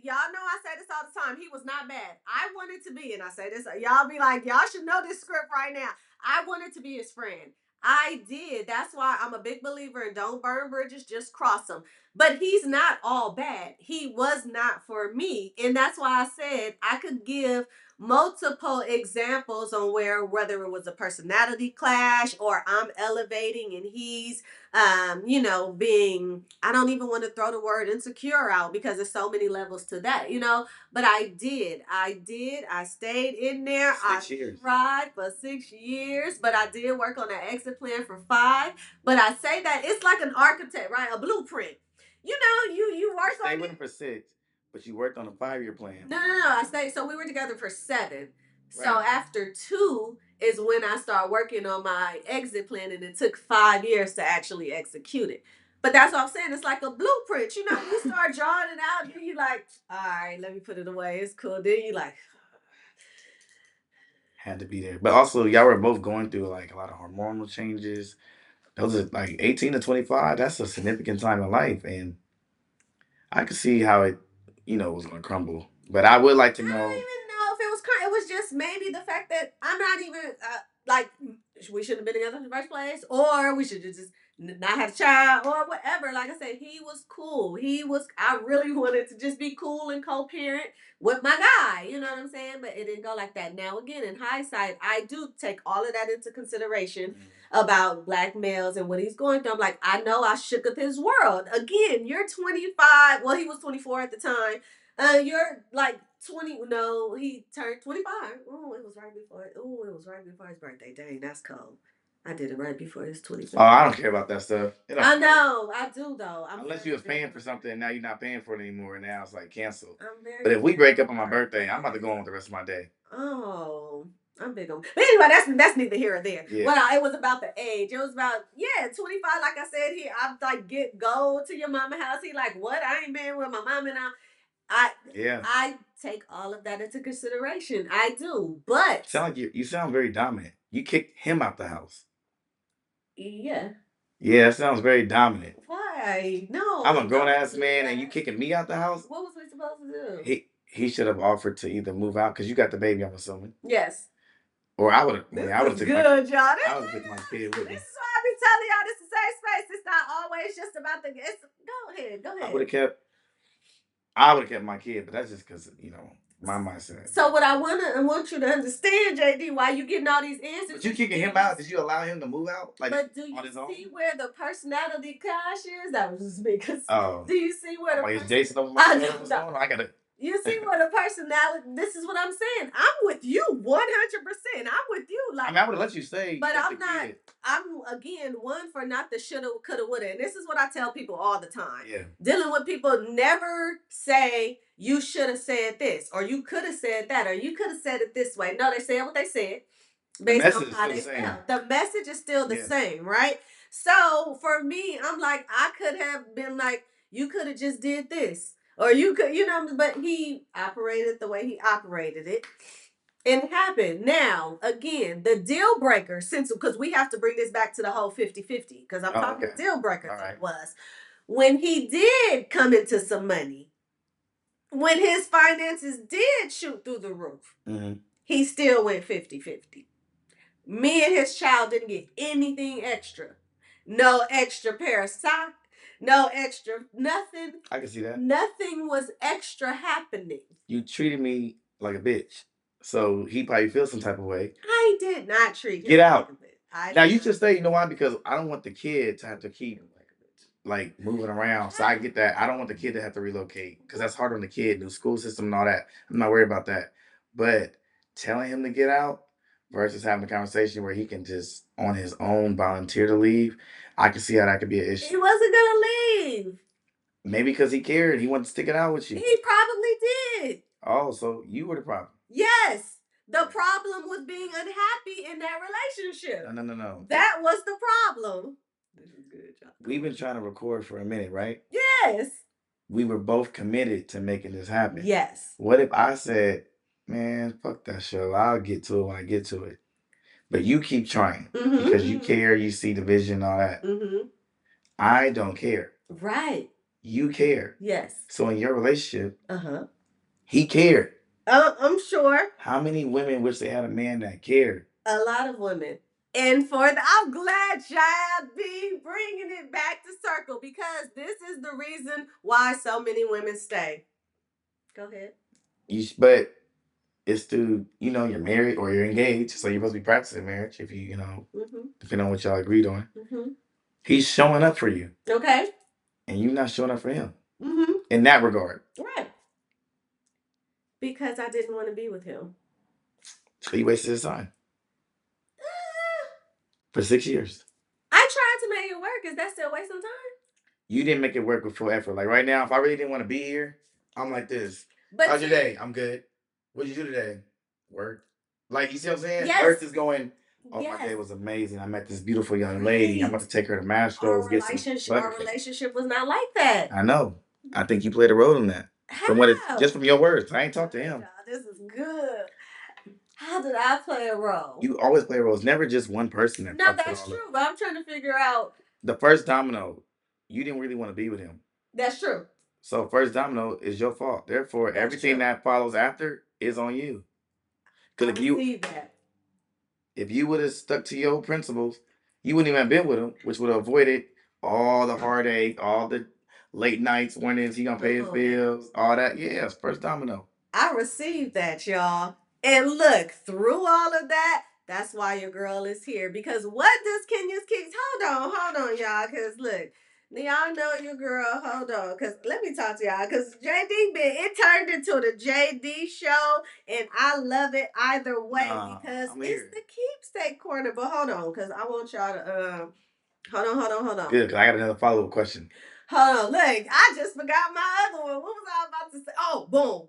Y'all know I say this all the time. He was not bad. I wanted to be, and I say this, y'all be like, y'all should know this script right now. I wanted to be his friend. I did. That's why I'm a big believer in don't burn bridges, just cross them. But he's not all bad. He was not for me. And that's why I said I could give multiple examples on whether it was a personality clash or I'm elevating and he's being, I don't even want to throw the word insecure out because there's so many levels to that, but I stayed in there. 6 years. Tried for 6 years, but I did work on an exit plan for 5. But I say that it's like an architect, right? A blueprint. You work on. Stay with him for 6, but you worked on a 5-year plan. No. I stayed. So we were together for 7. Right. So after 2 is when I started working on my exit plan, and it took 5 years to actually execute it. But that's what I'm saying. It's like a blueprint. You start drawing it out, and you like, all right, let me put it away. It's cool. Then you like, had to be there. But also, y'all were both going through like a lot of hormonal changes. Those are like 18 to 25. That's a significant time in life, and I could see how it, was going to crumble. But I would like to know. I don't even know if it was. It was just maybe the fact that I'm not even like we shouldn't have been together in the first place, or we should have just not had a child, or whatever. Like I said, he was cool. I really wanted to just be cool and co-parent with my guy. You know what I'm saying? But it didn't go like that. Now, again, in hindsight, I do take all of that into consideration about black males and what he's going through. I'm like, I know I shook up his world. Again, you're 25. Well, he was 24 at the time. You're like 20. No, he turned 25. Oh, it was right before his birthday. Dang, that's cold. I did it right before his 25th. Oh, I don't care about that stuff. I know, I do though. Unless you was paying for something and now you're not paying for it anymore, and now it's like canceled. But if we break up on my birthday, I'm about to go on with the rest of my day. Oh, I'm big on. But anyway, that's neither here or there. Yeah. Well, it was about the age. It was about 25. Like I said, I'm like go to your mama house. He like, what? I ain't been with my mom and I take all of that into consideration. I do, but sound like you sound very dominant. You kicked him out the house. Yeah. Yeah, that sounds very dominant. Why? No. I'm a grown ass man, and you kicking me out the house. What was we supposed to do? He should have offered to either move out because you got the baby. I'm assuming. Yes. Or I would have. I would have taken good, y'all. I would have taken my kid with me. This is why I be telling y'all this is a safe space. It's not always just about the. Go ahead. I would have kept my kid, but that's just because my mindset. So what I want you to understand, JD, why you getting all these answers? But you kicking him out? Did you allow him to move out? But do you see where the personality clash is? That was just because. Do you see where the? Is Jason over my head? What's going on? I gotta. You see what a personality. This is what I'm saying. I'm with you 100%. I'm with you. Like I would have let you stay. But I'm not. Kid. I'm again one for not the shoulda, coulda, woulda. And this is what I tell people all the time. Yeah. Dealing with people, never say you should have said this, or you could have said that, or you could have said it this way. No, they said what they said. Based on how they felt. The message is still the same, right? So for me, I'm like, I could have been like, you could have just did this. Or you could, but he operated the way he operated it. It happened. Now, again, the deal breaker, because we have to bring this back to the whole 50-50, because I'm talking deal breaker was when he did come into some money, when his finances did shoot through the roof, he still went 50-50. Me and his child didn't get anything extra. No extra pair of socks. No extra, nothing. I can see that. Nothing was extra happening. You treated me like a bitch. So he probably feels some type of way. I did not treat him. Get out. Now you should stay. You know why? Because I don't want the kid to have to keep like moving around. So I get that. I don't want the kid to have to relocate because that's hard on the kid, new school system and all that. I'm not worried about that. But telling him to get out versus having a conversation where he can just on his own volunteer to leave, I can see how that could be an issue. He wasn't gonna leave. Maybe because he cared. He wanted to stick it out with you. He probably did. Oh, so you were the problem. Yes. The problem was being unhappy in that relationship. No. That was the problem. This is good, John. We've been trying to record for a minute, right? Yes. We were both committed to making this happen. Yes. What if I said, man, fuck that show. I'll get to it when I get to it. But you keep trying because you care, you see the vision, all that. I don't care. Right. You care. Yes. So in your relationship, he cared. I'm sure. How many women wish they had a man that cared? A lot of women. And I'm glad y'all be bringing it back to circle because this is the reason why so many women stay. Go ahead. But it's through, you're married or you're engaged, so you're supposed to be practicing marriage if you, depending on what y'all agreed on. He's showing up for you. Okay. And you're not showing up for him. In that regard. Right. Because I didn't want to be with him. So he wasted his time. For 6 years. I tried to make it work. Is that still wasting time? You didn't make it work with full effort. Like right now, if I really didn't want to be here, I'm like this. But how's your day? I'm good. What'd you do today? Work. Like, you see what I'm saying? Yes. Versus going, oh, yes, my day was amazing. I met this beautiful young lady. I'm about to take her to Mastro's. Our relationship was not like that. I know. I think you played a role in that. How? Just from your words. I ain't talked to him. God, this is good. How did I play a role? You always play a role. It's never just one person. No, that's true. But I'm trying to figure out. The first domino, you didn't really want to be with him. That's true. So first domino is your fault. Therefore, everything that follows after is on you. Because if you would have stuck to your principles, you wouldn't even have been with him, which would have avoided all the heartache, all the late nights, when is he gonna pay his bills, all that. Yeah, it's first domino. I received that, y'all. And look, through all of that, that's why your girl is here. Because what does Kenya's Kicks? Hold on, y'all. Because look, y'all know your girl. Hold on. Because let me talk to y'all. Because it turned into the JD show. And I love it either way. Because it's the Keepsake Corner. But hold on. Because I want y'all to, hold on. Good. Because I got another follow-up question. Hold on. Look, I just forgot my other one. What was I about to say? Oh, boom.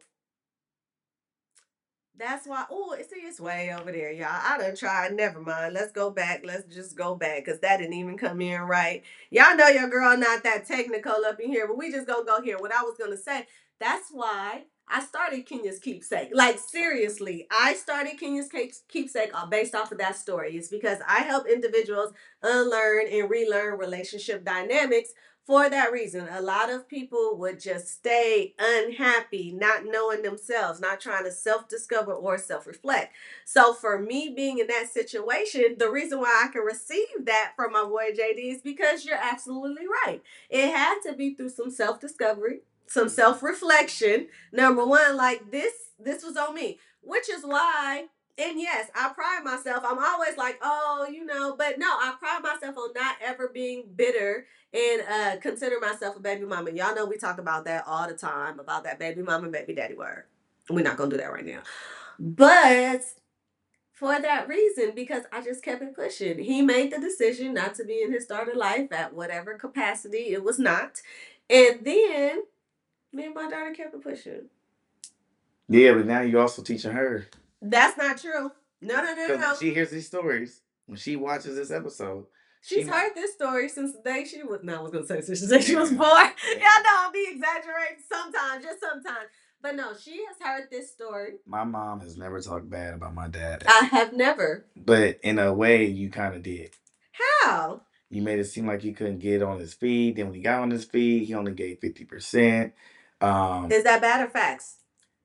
That's why, it's way over there, y'all. I done tried. Never mind. Let's go back. Let's just go back because that didn't even come in right. Y'all know your girl not that technical up in here, but we just gonna go here. What I was gonna say, that's why I started Kenya's Keepsake. Like, seriously, I started Kenya's Keepsake based off of that story. It's because I help individuals unlearn and relearn relationship dynamics. For that reason, a lot of people would just stay unhappy, not knowing themselves, not trying to self-discover or self-reflect. So for me being in that situation, the reason why I can receive that from my boy JD is because you're absolutely right. It had to be through some self-discovery, some self-reflection. Number one, like this was on me, which is why. And yes, I pride myself. I'm always like, but no, I pride myself on not ever being bitter and consider myself a baby mama. Y'all know we talk about that all the time, about that baby mama, baby daddy word. We're not going to do that right now. But for that reason, because I just kept it pushing. He made the decision not to be in his starter life at whatever capacity it was not. And then me and my daughter kept it pushing. Yeah, but now you're also teaching her. That's not true. No. She hears these stories. When she watches this episode, she's heard this story since the day she was. No, I was gonna say since the day she was born. Yeah, no, I'll be exaggerating sometimes, just sometimes. But no, she has heard this story. My mom has never talked bad about my dad. I have never. But in a way, you kind of did. How? You made it seem like he couldn't get on his feet. Then when he got on his feet, he only gave 50%. Is that bad or facts?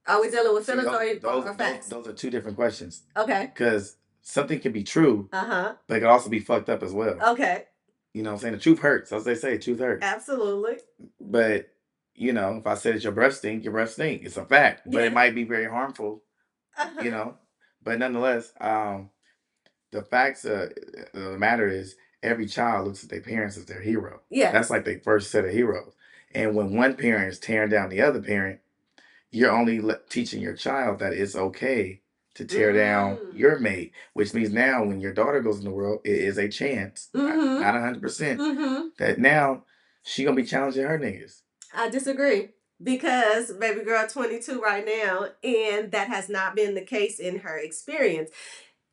Are we dealing with feelings or facts? Those are two different questions. Okay. Because something can be true, but it can also be fucked up as well. Okay. You know what I'm saying? The truth hurts. As they say, truth hurts. Absolutely. But, if I said it's your breath stink, your breath stink. It's a fact. But it might be very harmful, But nonetheless, the facts of the matter is every child looks at their parents as their hero. Yeah. That's like their first set of heroes. And when one parent is tearing down the other parent, you're only teaching your child that it's okay to tear down your mate, which means now when your daughter goes in the world, it is a chance, not 100%, that now she gonna be challenging her niggas. I disagree because baby girl 22 right now, and that has not been the case in her experience.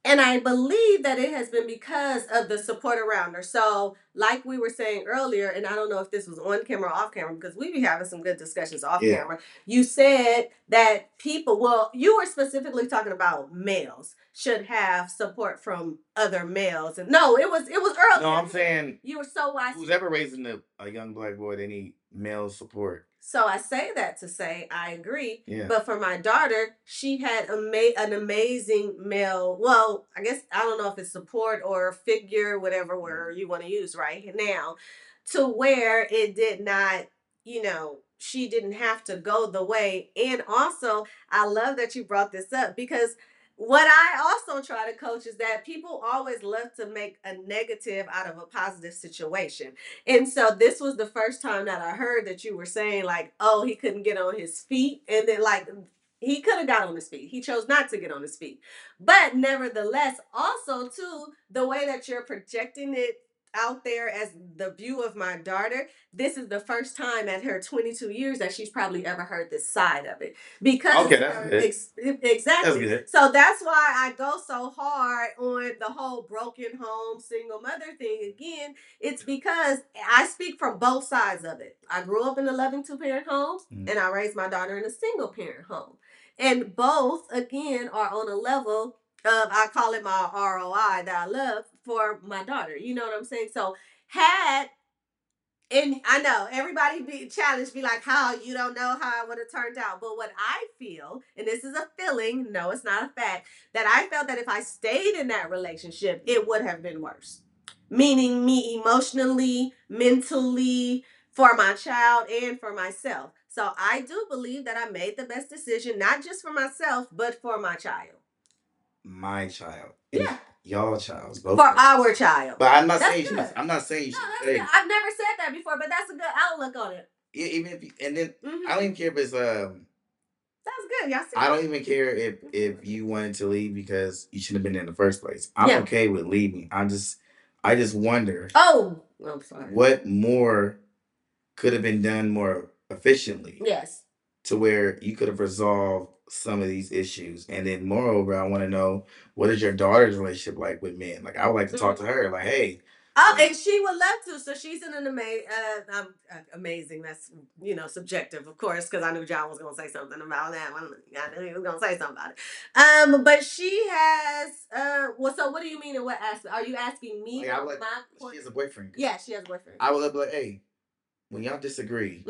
And I believe that it has been because of the support around her. So, like we were saying earlier, and I don't know if this was on camera or off camera because we be having some good discussions off camera. You said that people, well, you were specifically talking about males should have support from other males. And no, it was earlier. No, I'm saying you were so wise. Who's ever raising a young black boy, they need male support. So I say that to say I agree. Yeah. But for my daughter, she had an amazing male. Well, I guess I don't know if it's support or figure, whatever word you want to use right now, to where it did not, she didn't have to go the way. And also, I love that you brought this up because what I also try to coach is that people always love to make a negative out of a positive situation. And so this was the first time that I heard that you were saying like, oh, he couldn't get on his feet. And then like he could have got on his feet. He chose not to get on his feet. But nevertheless, also too, the way that you're projecting it out there as the view of my daughter, this is the first time at her 22 years that she's probably ever heard this side of it. Because okay, that's good. Exactly. That's good. So that's why I go so hard on the whole broken home single mother thing again. It's because I speak from both sides of it. I grew up in a loving two-parent home, and I raised my daughter in a single parent home. And both, again, are on a level of, I call it my ROI that I love for my daughter. You know what I'm saying? So and I know everybody be challenged, be like, how you don't know how it would have turned out. But what I feel, and this is a feeling, no, it's not a fact, that I felt that if I stayed in that relationship, it would have been worse. Meaning me emotionally, mentally, for my child and for myself. So I do believe that I made the best decision, not just for myself, but for my child. My child. Yeah. Y'all childs. Both for our child. But I'm not That's saying good. I'm not saying No, that's good. I've never said that before, but that's a good outlook on it. Yeah, even if and then I don't even care if it's That's good. Y'all see I don't even care if you wanted to leave because you shouldn't have been in the first place. I'm okay with leaving. I just wonder. Oh, I'm sorry. What more could have been done more efficiently? Yes. To where you could have resolved some of these issues. And then moreover, I want to know, what is your daughter's relationship like with men? Like, I would like to talk to her. Like, hey. Oh, and she would love to. So she's in an amazing. That's subjective, of course, because I knew John was going to say something about that. I knew he was going to say something about it. But she has. Well, so what do you mean? In what aspect? Are you asking me? Like, she has a boyfriend. Yeah, she has a boyfriend. I would be like, hey, when y'all disagree.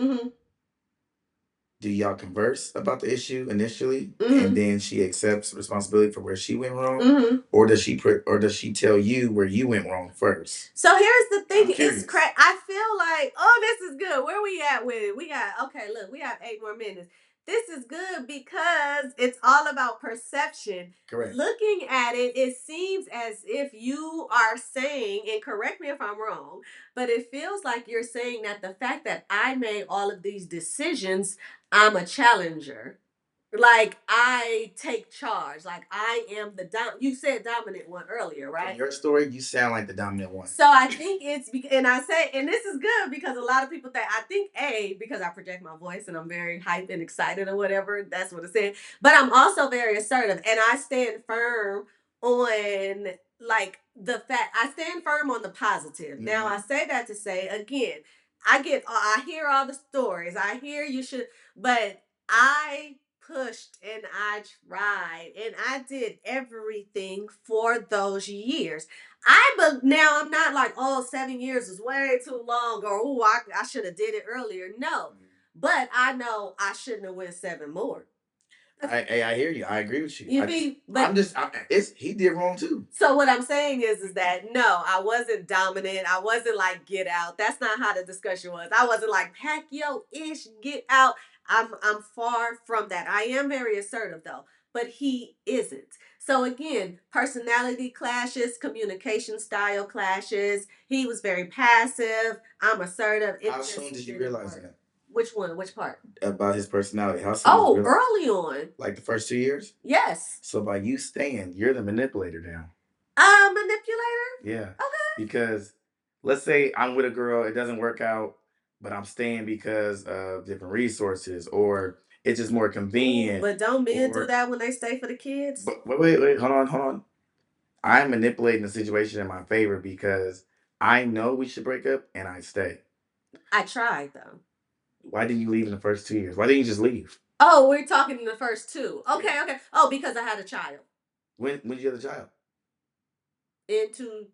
Do y'all converse about the issue initially, and then she accepts responsibility for where she went wrong, or does she tell you where you went wrong first? So here's the thing: it's I feel like, oh, this is good. Where we at with it? We got Look, we have 8 more minutes. This is good because it's all about perception. Correct. Looking at it, it seems as if you are saying, and correct me if I'm wrong, but it feels like you're saying that the fact that I made all of these decisions, I'm a challenger. Like I take charge. Like I am the you said dominant one earlier, right? In your story, you sound like the dominant one. So I think and I say, and this is good because a lot of people think, I think because I project my voice and I'm very hyped and excited or whatever, that's what it's saying. But I'm also very assertive and I stand firm on like the fact, I stand firm on the positive. Now I say that to say again, I hear all the stories. I hear you should, but I pushed and I tried and I did everything for those years. But now I'm not like, oh, 7 years is way too long, or oh, I should have did it earlier. No, but I know I shouldn't have went 7 more. I hear you. I agree with you. He did wrong too. So what I'm saying is that no, I wasn't dominant. I wasn't like get out. That's not how the discussion was. I wasn't like pack yo ish, get out. I'm far from that. I am very assertive though, but he isn't. So again, personality clashes, communication style clashes. He was very passive. I'm assertive. How soon did you realize that? Which one? Which part? About his personality. How soon? Oh, early on. Like the first 2 years? Yes. So by you staying, you're the manipulator now. Manipulator? Yeah. Okay. Because let's say I'm with a girl, it doesn't work out, but I'm staying because of different resources, or it's just more convenient. But don't men do that when they stay for the kids? But wait, hold on. I'm manipulating the situation in my favor because I know we should break up and I stay. I tried though. Why did you leave in the first 2 years? Why didn't you just leave? Oh, we're talking in the first two. Okay, okay. Oh, because I had a child. When did you have the child? Into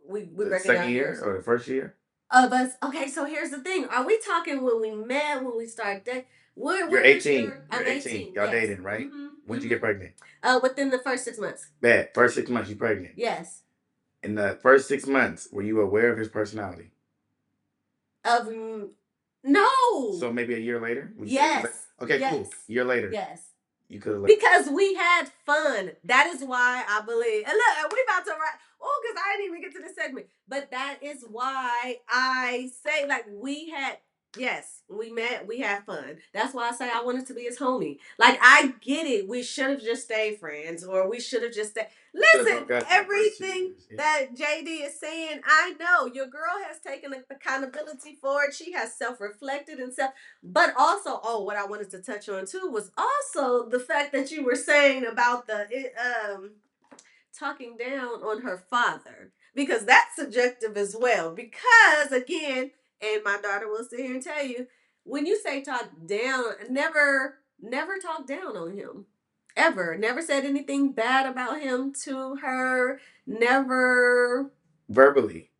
we The breaking second down year years. or the first year? But okay, so here's the thing. Are we talking when we met, when we started dating? You're 18. I'm You're 18. Y'all yes. dating, right? When did you get pregnant? Within the first 6 months. Bad. First 6 months, you pregnant. Yes. In the first 6 months, were you aware of his personality? Of no. So maybe a year later? Yes. Okay, yes. cool. Year later. Yes. You could have because we had fun. That is why I believe. And look, we about to write. Oh, because I didn't even get to this segment. But that is why I say, like, we had. Yes, we met. We had fun. That's why I say I wanted to be his homie. Like, I get it. We should have just stayed friends, or we should have just stayed. Listen, everything that JD is saying, I know your girl has taken accountability for it. She has self-reflected and self. But also, oh, what I wanted to touch on too was also the fact that you were saying about the talking down on her father, because that's subjective as well. Because again, and my daughter will sit here and tell you, when you say talk down, never talk down on him. Ever. Never said anything bad about him to her. Never verbally.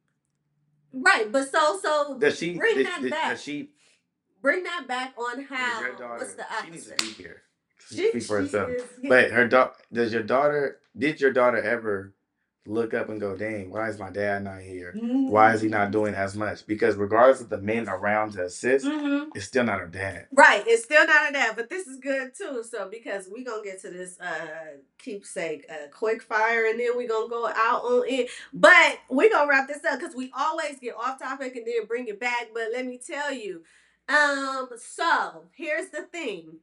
Right, but so does she bring that back. Does she bring that back on how your daughter, what's the opposite? She needs to be here. She speak for herself. But her did your daughter ever look up and go, dang, why is my dad not here? Why is he not doing as much? Because regardless of the men around to assist, it's still not her dad. Right, it's still not her dad. But this is good too. So because we gonna get to this keepsake quick fire, and then we gonna go out on it. But we gonna wrap this up because we always get off topic and then bring it back. But let me tell you, so here's the thing.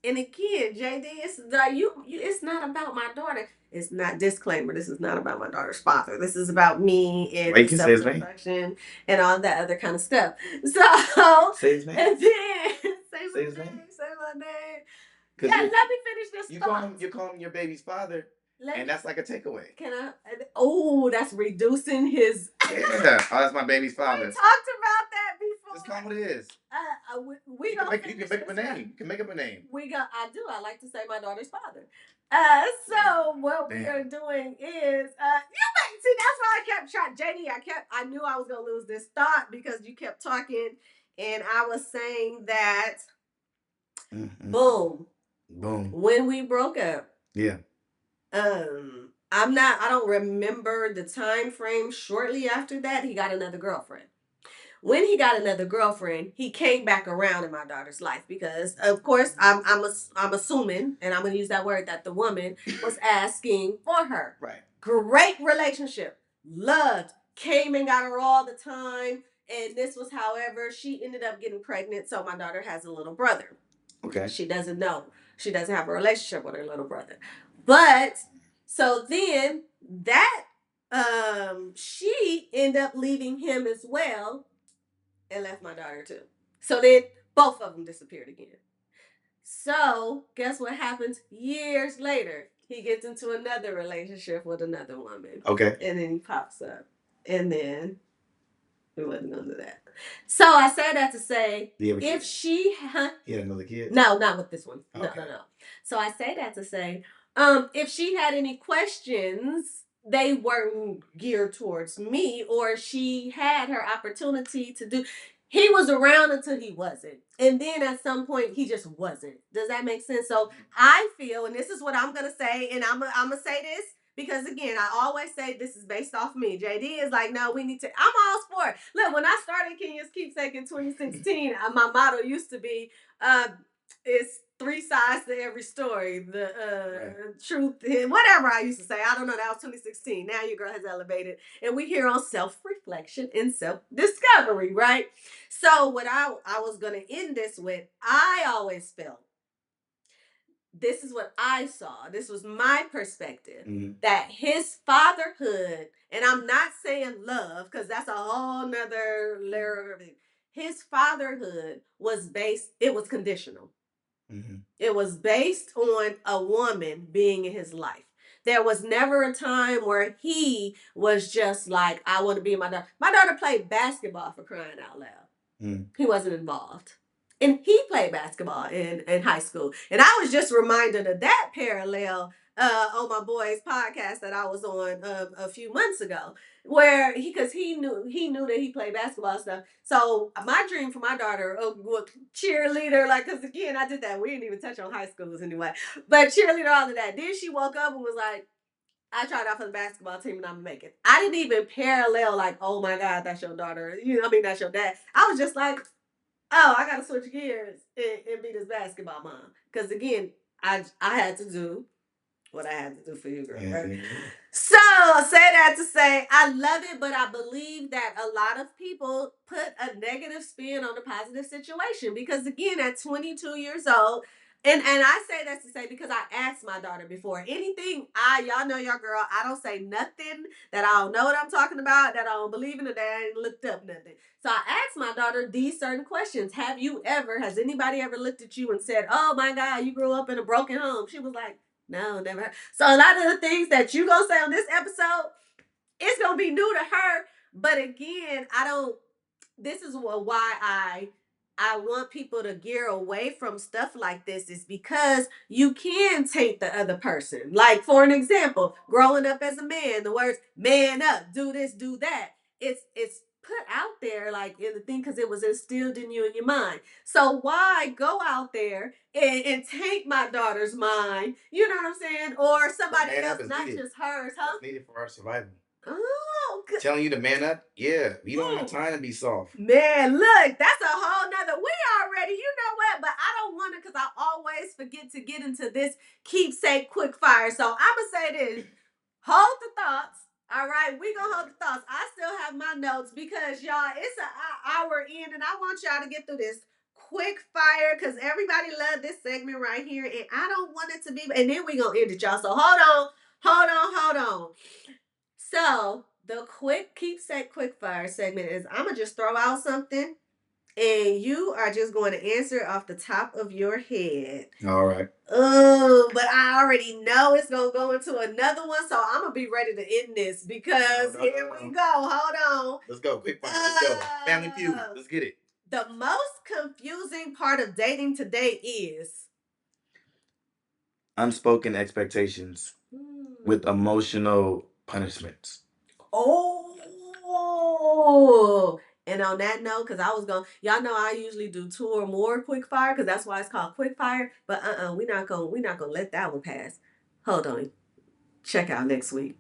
And again, JD, it's like it's not about my daughter. It's not, disclaimer, this is not about my daughter's father. This is about me and self-reflection and all that other kind of stuff. So say his name. And then say his name. Say my name. Yeah, let me finish this. You call him your baby's father. And that's like a takeaway. Can I? Oh, that's reducing his. Yeah. Oh, that's my baby's father. We talked about that before. That's not what it is. We you can make up a name. You can make up a name. I do. I like to say my daughter's father. So what we are doing is see, that's why I kept trying. JD, I knew I was gonna lose this thought because you kept talking, and I was saying that. Boom. When we broke up. Yeah. I don't remember the time frame. Shortly after that, he got another girlfriend. When he got another girlfriend, he came back around in my daughter's life because, of course, I'm assuming, and I'm going to use that word, that the woman was asking for her. Right. Great relationship, loved, came and got her all the time, and this was, however, she ended up getting pregnant. So my daughter has a little brother. Okay. She doesn't know. She doesn't have a relationship with her little brother. But so then that she ended up leaving him as well and left my daughter too. So then both of them disappeared again. So guess what happens years later? He gets into another relationship with another woman. Okay. And then he pops up. And then we wasn't gonna do that. So I say that to say, if she he had another kid. No, not with this one. Okay. No. So I say that to say, if she had any questions, they weren't geared towards me, or she had her opportunity to do. He was around until he wasn't, and then at some point he just wasn't. Does that make sense? So I feel, and this is what I'm gonna say, and I'm gonna say this. Because again, I always say this is based off me. JD is like, no, we need to. I'm all for it. Look, when I started Kenya's Keepsake in 2016, my motto used to be, it's 3 sides to every story. The truth, whatever I used to say. I don't know. That was 2016. Now your girl has elevated, and we here on self-reflection and self-discovery, right? So what I was gonna end this with, I always felt. This is what I saw. This was my perspective. That his fatherhood, and I'm not saying love, because that's a whole nother layer of it. His fatherhood was it was conditional. It was based on a woman being in his life. there was never a time where he was just like, I want to be my daughter. My daughter played basketball, for crying out loud. He wasn't involved. And he played basketball in high school. And I was just reminded of that parallel on my boy's podcast that I was on a few months ago, where because he knew that he played basketball stuff. So my dream for my daughter was cheerleader, like, because again I did that. We didn't even touch on high schools anyway, but cheerleader, all of that. Then she woke up and was like, I tried out for the basketball team and I'm gonna make it. I didn't even parallel like, oh my God, that's your daughter. That's your dad. I was just like, oh, I gotta switch gears and be this basketball mom. Because again, I had to do what I had to do for you, girl. Right? So say that to say I love it, but I believe that a lot of people put a negative spin on the positive situation. Because again, at 22 years old, and I say that to say because I asked my daughter before anything. Y'all know your girl. I don't say nothing that I don't know what I'm talking about, that I don't believe in, or that I ain't looked up nothing. So I asked my daughter these certain questions. Has anybody ever looked at you and said, "Oh my God, you grew up in a broken home"? She was like, no, never. So a lot of the things that you gonna say on this episode, it's gonna be new to her. But again, I don't. This is why I want people to gear away from stuff like this, is because you can taint the other person. Like, for an example, growing up as a man, the words "man up," "do this," "do that." It's put out there like in the thing because it was instilled in you in your mind. So why go out there and taint my daughter's mind? You know what I'm saying? Or somebody else, not needed. Just hers, huh? It's needed for our survival. Oh, good. Telling you to man up? Yeah. We don't have time to be soft. Man, look, that's a whole nother. We already, you know what? But I don't want to, because I always forget to get into this keepsake quick fire. So I'm going to say this. Hold the thoughts. All right, we going to hold the thoughts. I still have my notes because, y'all, it's an hour in, and I want y'all to get through this quick fire because everybody loved this segment right here, and I don't want it to be. And then we going to end it, y'all. So hold on. So the quick keepsake quickfire segment is I'm gonna just throw out something and you are just going to answer it off the top of your head. All right. Oh, but I already know it's gonna go into another one, so I'm gonna be ready to end this because here we go. Hold on. Let's go. Quick fire. Let's go. Family Feud. Let's get it. The most confusing part of dating today is unspoken expectations with emotional punishments. Oh, and on that note, because I was going, y'all know I usually do 2 or more quick fire, because that's why it's called quick fire. But we're not gonna let that one pass. Hold on, check out next week.